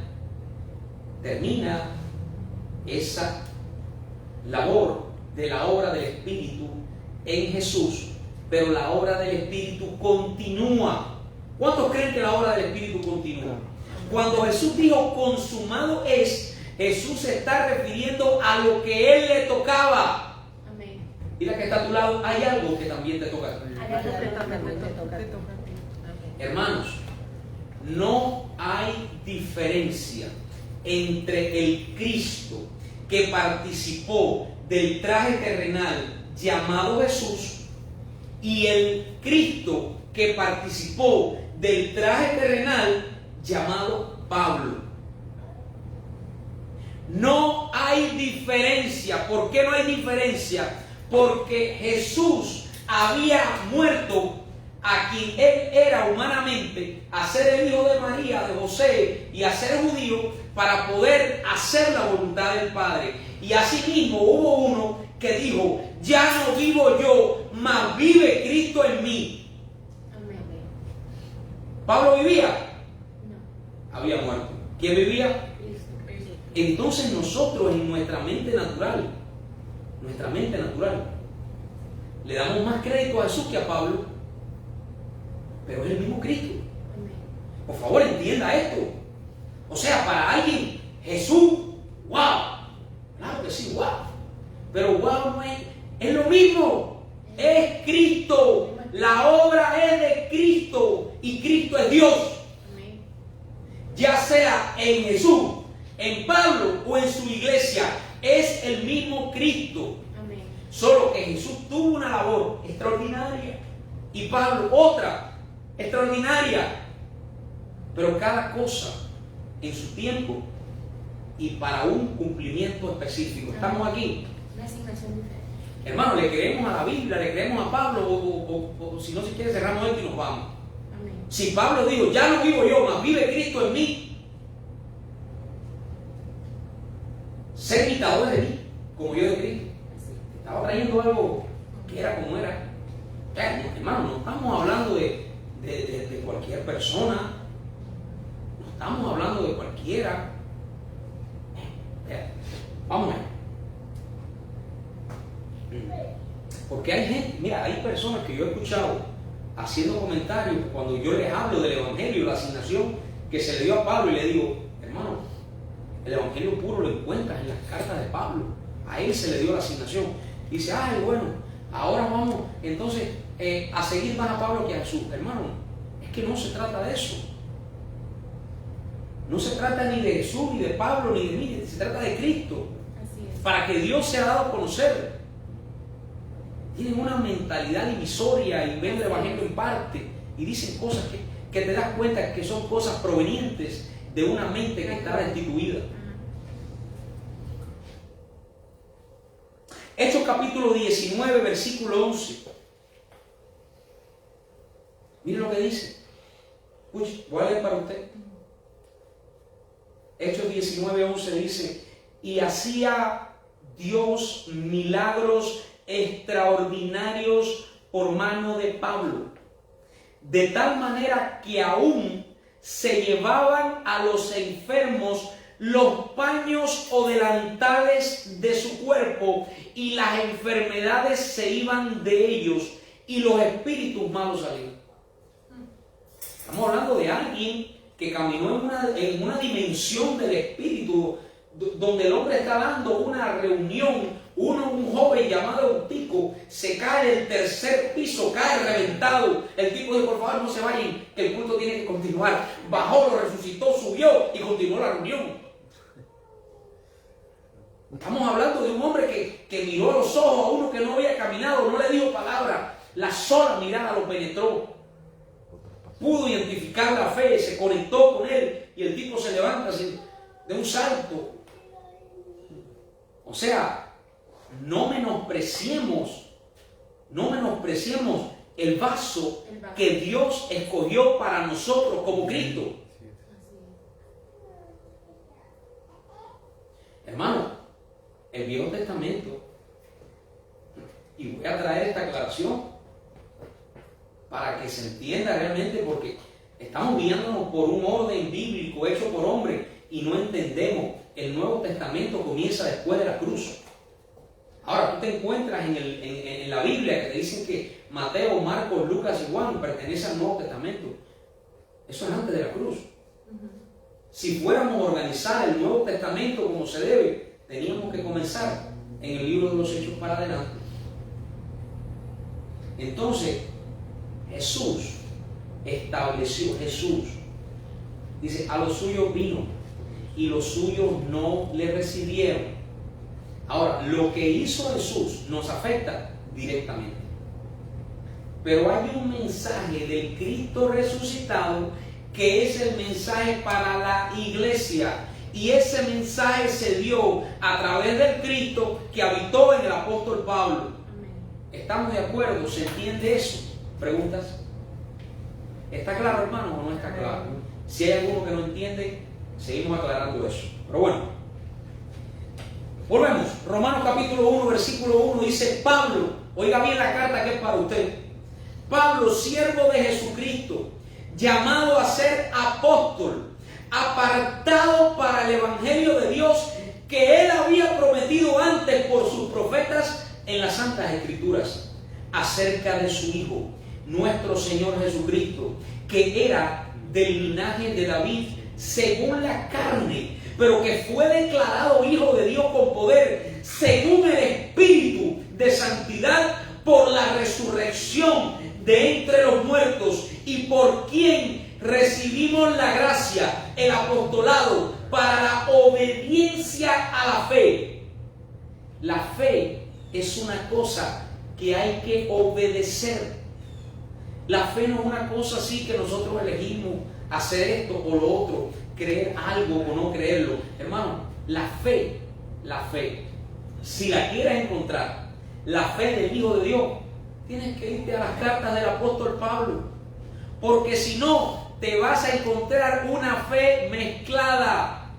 esa labor de la obra del Espíritu en Jesús, pero la obra del Espíritu continúa. ¿Cuántos creen que la obra del Espíritu continúa? Cuando Jesús dijo consumado es, Jesús se está refiriendo a lo que Él le tocaba. Amén. Dile que está a tu lado, hay algo que también te toca. Hermanos, no hay diferencia entre el Cristo que participó del traje terrenal llamado Jesús y el Cristo que participó del traje terrenal llamado Pablo. No hay diferencia. ¿Por qué no hay diferencia? Porque Jesús había muerto a quien Él era humanamente, a ser el hijo de María, de José, y a ser judío, para poder hacer la voluntad del Padre. Y asimismo hubo uno que dijo, ya no vivo yo, mas vive Cristo en mí. Amén. ¿Pablo vivía? No. Había muerto. ¿Quién vivía? Cristo. Entonces nosotros en nuestra mente natural, le damos más crédito a Jesús que a Pablo, pero es el mismo Cristo. Amén. Por favor, entienda esto. O sea, para alguien, Jesús, wow, claro que sí, wow, pero wow no es lo mismo, es Cristo, la obra es de Cristo y Cristo es Dios. Amén. Ya sea en Jesús, en Pablo o en su iglesia, es el mismo Cristo. Amén. Solo que Jesús tuvo una labor extraordinaria y Pablo otra extraordinaria, pero cada cosa en su tiempo y para un cumplimiento específico. ¿Estamos aquí? Una asignación diferente. Hermano, le creemos a la Biblia, le creemos a Pablo o si no se quiere cerramos esto y nos vamos. Amén. Si Pablo dijo, ya no vivo yo, mas vive Cristo en mí, ser imitador de mí, como yo de Cristo. Estaba trayendo algo que era como era. Hermano, no estamos hablando de cualquier persona, no estamos hablando de cualquiera. Vamos a ver. Porque hay gente, mira, hay personas que yo he escuchado haciendo comentarios cuando yo les hablo del Evangelio, la asignación que se le dio a Pablo, y le digo, hermano, el Evangelio puro lo encuentras en las cartas de Pablo, a él se le dio la asignación. Dice, ay, bueno, ahora vamos entonces a seguir más a Pablo que a Jesús. Hermano, es que no se trata de eso. No se trata ni de Jesús, ni de Pablo, ni de mí, se trata de Cristo. Así es. Para que Dios se ha dado a conocer. Tienen una mentalidad divisoria y ven el Evangelio en parte y dicen cosas que te das cuenta que son cosas provenientes de una mente que está destituida. Hechos capítulo 19, versículo 11. Mire lo que dice. Uy, voy a leer para usted. Hechos 19, 11 dice: y hacía Dios milagros extraordinarios por mano de Pablo, de tal manera que aún se llevaban a los enfermos los paños o delantales de su cuerpo, y las enfermedades se iban de ellos, y los espíritus malos salían. Estamos hablando de alguien que caminó en una dimensión del espíritu, donde el hombre está dando una reunión. Un joven llamado Eutico se cae del tercer piso, cae reventado. El tipo dice: por favor, no se vayan, que el culto tiene que continuar. Bajó, lo resucitó, subió y continuó la reunión. Estamos hablando de un hombre que miró a los ojos a uno que no había caminado, no le dijo palabra. La sola mirada lo penetró. Pudo identificar la fe, se conectó con él, y el tipo se levanta así, de un salto. O sea, no menospreciemos el vaso que Dios escogió para nosotros como Cristo. Hermano, el Viejo Testamento, y voy a traer esta aclaración para que se entienda realmente, porque estamos guiándonos por un orden bíblico hecho por hombre y no entendemos. El Nuevo Testamento comienza después de la cruz. Ahora, tú te encuentras en la Biblia que te dicen que Mateo, Marcos, Lucas y Juan pertenecen al Nuevo Testamento. Eso es antes de la cruz. Si fuéramos a organizar el Nuevo Testamento como se debe, teníamos que comenzar en el libro de los Hechos para adelante. Entonces, Jesús dice: a los suyos vino y los suyos no le recibieron. Ahora, lo que hizo Jesús nos afecta directamente. Pero hay un mensaje del Cristo resucitado que es el mensaje para la iglesia. Y ese mensaje se dio a través del Cristo que habitó en el apóstol Pablo. ¿Estamos de acuerdo? ¿Se entiende eso? ¿Preguntas? ¿Está claro, hermano, o no está claro? Si hay alguno que no entiende, seguimos aclarando eso. Pero bueno, volvemos. Romanos capítulo 1, versículo 1 dice: Pablo, oiga bien la carta que es para usted. Pablo, siervo de Jesucristo, llamado a ser apóstol, apartado para el evangelio de Dios que él había prometido antes por sus profetas en las santas escrituras, acerca de su Hijo, nuestro Señor Jesucristo, que era del linaje de David según la carne, pero que fue declarado Hijo de Dios con poder, según el Espíritu de santidad, por la resurrección de entre los muertos, y por quien recibimos la gracia, el apostolado, para la obediencia a la fe. La fe es una cosa que hay que obedecer. La fe no es una cosa así que nosotros elegimos hacer esto o lo otro, creer algo o no creerlo. Hermano, la fe, si la quieres encontrar, la fe del Hijo de Dios, tienes que irte a las cartas del apóstol Pablo, porque si no, te vas a encontrar una fe mezclada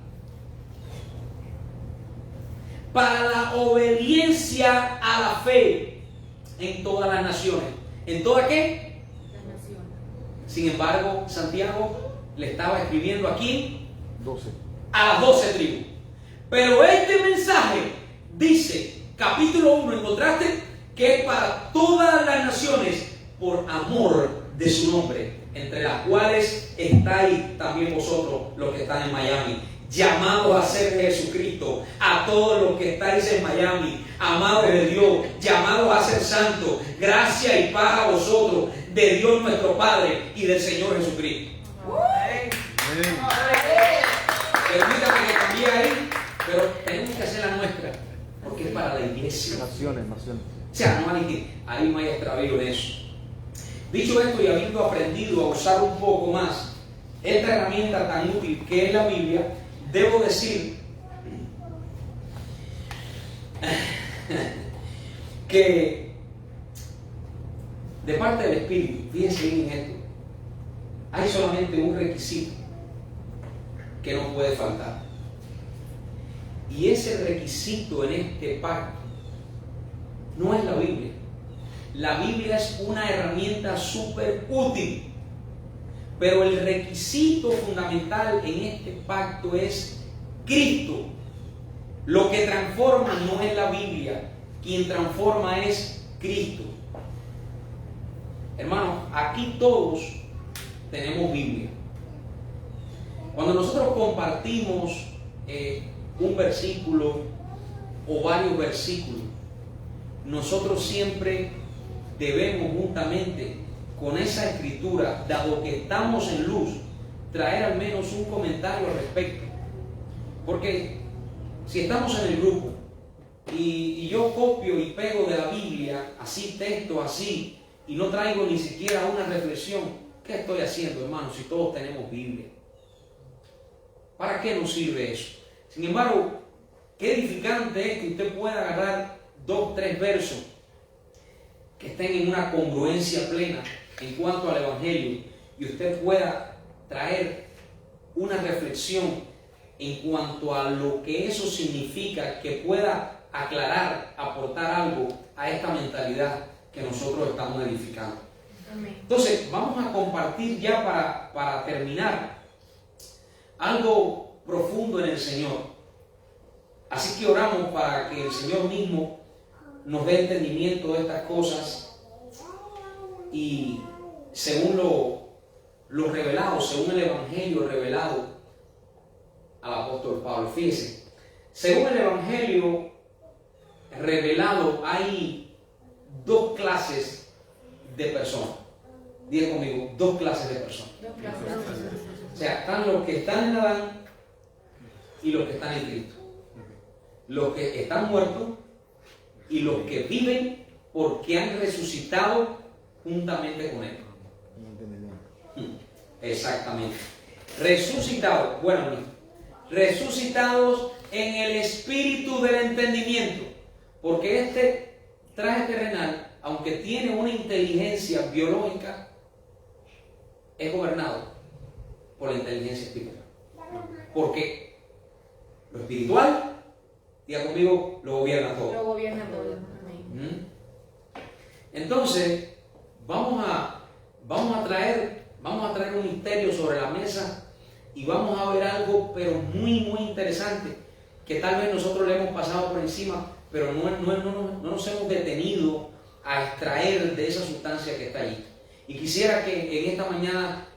para la obediencia a la fe en todas las naciones. ¿En todas qué? Las naciones. Sin embargo, Santiago le estaba escribiendo aquí 12. a las 12 tribus. Pero este mensaje dice, capítulo 1, ¿encontraste? Que es para todas las naciones por amor de su nombre, entre las cuales estáis también vosotros, los que están en Miami, llamados a ser de Jesucristo, a todos los que estáis en Miami, amados de Dios, llamados a ser santos, gracia y paz a vosotros, de Dios nuestro Padre y del Señor Jesucristo. Permítame que cambie ahí, pero tenemos que hacer la nuestra, porque es para la iglesia. Naciones. O sea, ahí no hay extravío en eso. Dicho esto, y habiendo aprendido a usar un poco más esta herramienta tan útil que es la Biblia, debo decir, que de parte del Espíritu, fíjense bien en esto, hay solamente un requisito que no puede faltar. Y ese requisito en este pacto no es la Biblia. La Biblia es una herramienta súper útil, pero el requisito fundamental en este pacto es Cristo. Lo que transforma no es la Biblia, quien transforma es Cristo. Hermanos, aquí todos tenemos Biblia. Cuando nosotros compartimos un versículo o varios versículos, nosotros siempre debemos juntamente con esa escritura, dado que estamos en luz, traer al menos un comentario al respecto. Porque si estamos en el grupo y yo copio y pego de la Biblia, así texto, así, y no traigo ni siquiera una reflexión, ¿qué estoy haciendo, hermano, si todos tenemos Biblia? ¿Para qué nos sirve eso? Sin embargo, qué edificante es que usted pueda agarrar 2, 3 versos que estén en una congruencia plena en cuanto al Evangelio y usted pueda traer una reflexión en cuanto a lo que eso significa, que pueda aclarar, aportar algo a esta mentalidad que nosotros estamos edificando. Amén. Entonces, vamos a compartir ya para terminar algo profundo en el Señor. Así que oramos para que el Señor mismo nos dé entendimiento de estas cosas y según lo revelado, según el Evangelio revelado al apóstol Pablo. Fíjense, según el Evangelio revelado hay 2 clases de personas. Diga conmigo, 2 clases de personas. O sea, están los que están en Adán y los que están en Cristo. Los que están muertos y los que viven porque han resucitado juntamente con Él. Exactamente. Resucitados, bueno, resucitados en el espíritu del entendimiento, porque este traje terrenal, aunque tiene una inteligencia biológica, es gobernado por la inteligencia espiritual. Porque lo espiritual, diga conmigo, lo gobierna todo. Lo gobierna todo. Amén. Entonces, vamos a traer un misterio sobre la mesa y vamos a ver algo, pero muy, muy interesante, que tal vez nosotros le hemos pasado por encima, pero no nos hemos detenido a extraer de esa sustancia que está allí. Y quisiera que en esta mañana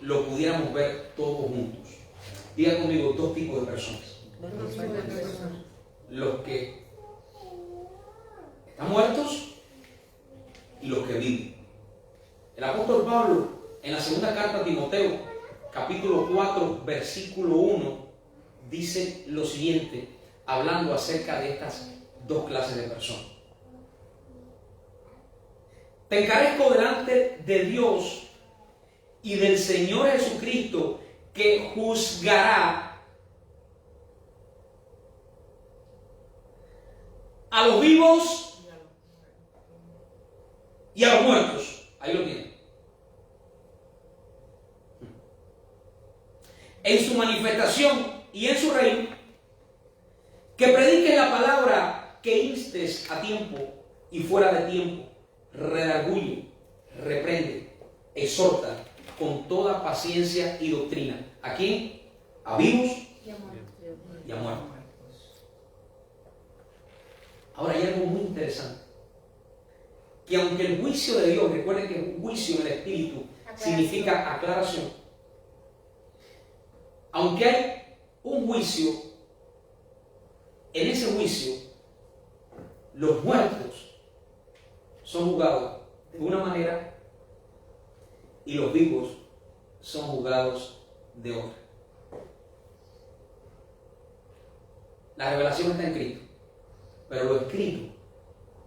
lo pudiéramos ver todos juntos. Diga conmigo, 2 tipos de personas. Los que están muertos y los que viven. El apóstol Pablo, en la segunda carta a Timoteo, capítulo 4, versículo 1, dice lo siguiente, hablando acerca de estas 2 clases de personas. Te encarezco delante de Dios y del Señor Jesucristo, que juzgará a los vivos y a los muertos. Ahí lo tienen. En su manifestación y en su reino, que prediques la palabra, que instes a tiempo y fuera de tiempo, redarguye, reprende, exhorta con toda paciencia y doctrina. ¿A quién? A vivos y a muertos. Ahora hay algo muy interesante, que aunque el juicio de Dios, recuerden que un juicio en el Espíritu significa aclaración, aunque hay un juicio, en ese juicio los muertos son juzgados de una manera y los vivos son juzgados de otra. La revelación está en Cristo, pero lo escrito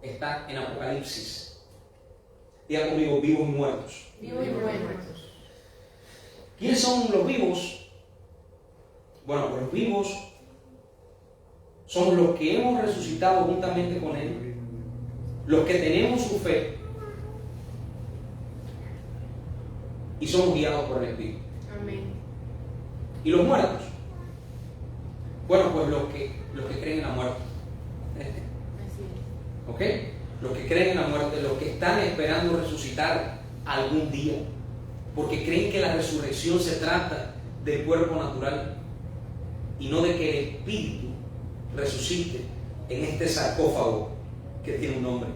está en Apocalipsis. Diga conmigo, vivos y muertos. Vivos y muertos. ¿Quiénes son los vivos? Bueno, pues los vivos somos los que hemos resucitado juntamente con Él los que tenemos su fe y somos guiados por el Espíritu. Amén. ¿Y los muertos? Bueno, pues los que creen en la muerte. Así es. ¿Ok? Los que creen en la muerte, los que están esperando resucitar algún día, porque creen que la resurrección se trata del cuerpo natural y no de que el espíritu resucite en este sarcófago que tiene un nombre.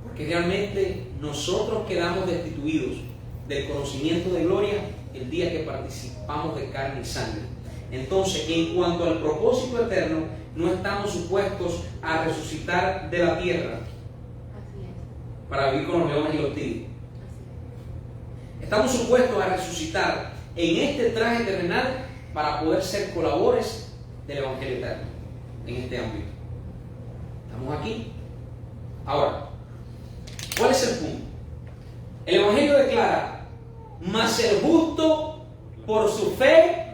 Porque realmente nosotros quedamos destituidos del conocimiento de gloria el día que participamos de carne y sangre. Entonces, en cuanto al propósito eterno, no estamos supuestos a resucitar de la tierra Así es. para vivir con los leones y los tigres. Así es. Estamos supuestos a resucitar en este traje terrenal para poder ser colaboradores del Evangelio eterno en este ámbito. Estamos aquí. Ahora, ¿cuál es el punto? El Evangelio declara: mas el justo por su fe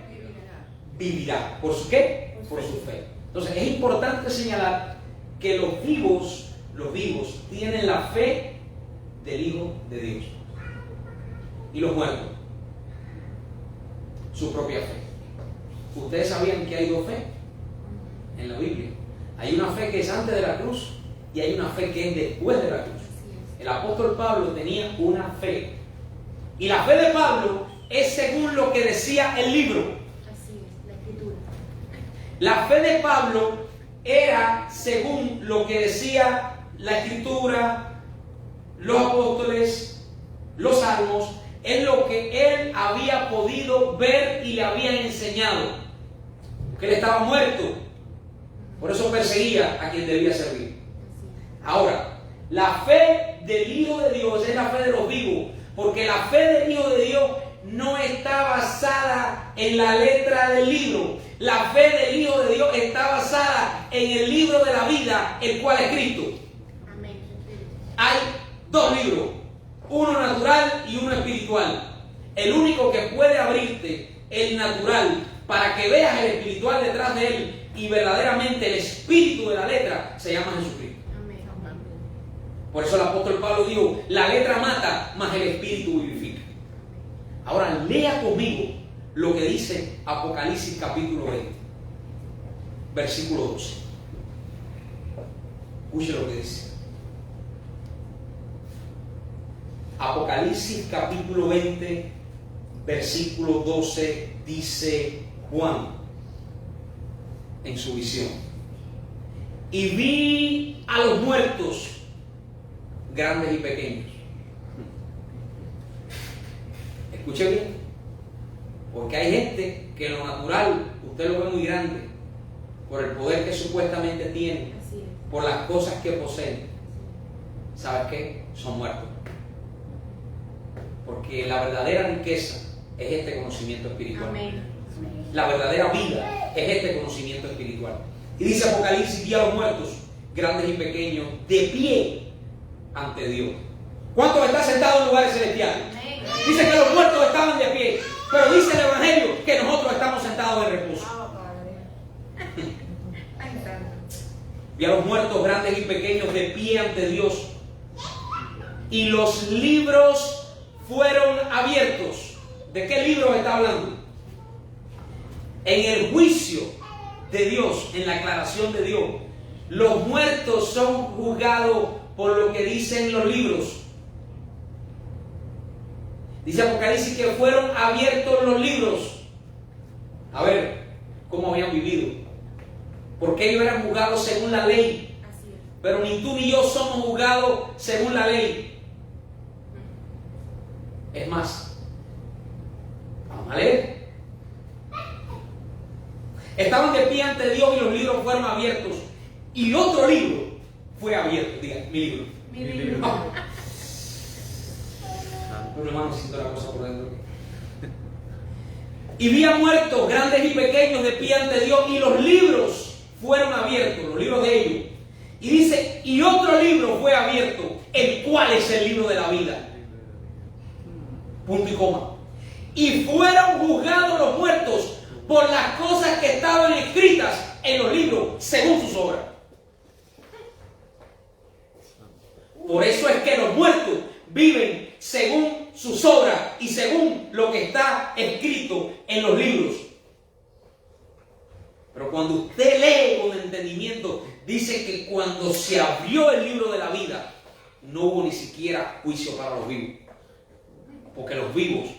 vivirá. ¿Por su qué? Por su fe. Entonces es importante señalar que los vivos tienen la fe del Hijo de Dios. Y los muertos, su propia fe. ¿Ustedes sabían que hay dos fe en la Biblia? Hay una fe que es antes de la cruz y hay una fe que es después de la cruz. El apóstol Pablo tenía una fe. Y la fe de Pablo es según lo que decía el libro. Así es, la escritura. La fe de Pablo era según lo que decía la escritura, los apóstoles, los salmos, es lo que él había podido ver y le habían enseñado. Que él estaba muerto, por eso perseguía a quien debía servir. Ahora, la fe del Hijo de Dios es la fe de los vivos, porque la fe del Hijo de Dios no está basada en la letra del libro. La fe del Hijo de Dios está basada en el libro de la vida, el cual es Cristo. Amén. Hay dos libros, uno natural y uno espiritual. El único que puede abrirte el natural para que veas el espiritual detrás de él y verdaderamente el espíritu de la letra se llama Jesucristo. Amén. Por eso el apóstol Pablo dijo: la letra mata, mas el espíritu vivifica. Ahora lea conmigo lo que dice Apocalipsis capítulo 20, versículo 12. Escuche lo que dice. Apocalipsis capítulo 20, versículo 12, dice Juan en su visión: y vi a los muertos, grandes y pequeños. Escuche bien, porque hay gente que en lo natural usted lo ve muy grande por el poder que supuestamente tiene, Así es. por las cosas que poseen. ¿Sabes qué? Son muertos. Porque la verdadera riqueza es este conocimiento espiritual. Amén. La verdadera vida es este conocimiento espiritual. Y dice Apocalipsis: vi a los muertos, grandes y pequeños, de pie ante Dios. ¿Cuántos están sentados en lugares celestiales? Amén. Dice que los muertos estaban de pie, pero dice el Evangelio que nosotros estamos sentados en reposo. Ay, santo. Vi a los muertos, grandes y pequeños, de pie ante Dios. Y los libros fueron abiertos. ¿De qué libros está hablando? En el juicio de Dios, en la aclaración de Dios, los muertos son juzgados por lo que dicen los libros. Dice Apocalipsis que fueron abiertos los libros. A ver cómo habían vivido. Porque ellos eran juzgados según la ley. Así es. Pero ni tú ni yo somos juzgados según la ley. Es más, vamos a leer. Estaban de pie ante Dios y los libros fueron abiertos. Y otro libro fue abierto. Diga, mi libro. Mi libro. Un hermano siento la cosa por dentro. Y vi a muertos, grandes y pequeños, de pie ante Dios, y los libros fueron abiertos, los libros de ellos. Y dice: y otro libro fue abierto, el cual es el libro de la vida. Punto y coma. Y fueron juzgados los muertos por las cosas que estaban escritas en los libros según sus obras. Por eso es que los muertos viven según sus obras y según lo que está escrito en los libros. Pero cuando usted lee con entendimiento, dice que cuando se abrió el libro de la vida, no hubo ni siquiera juicio para los vivos. Porque los vivos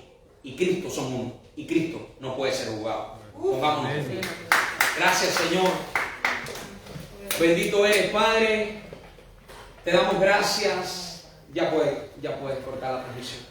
y Cristo son uno. Y Cristo no puede ser juzgado. Pongámonos. Gracias, Señor. Bendito eres, Padre. Te damos gracias. Ya puedes cortar la transmisión.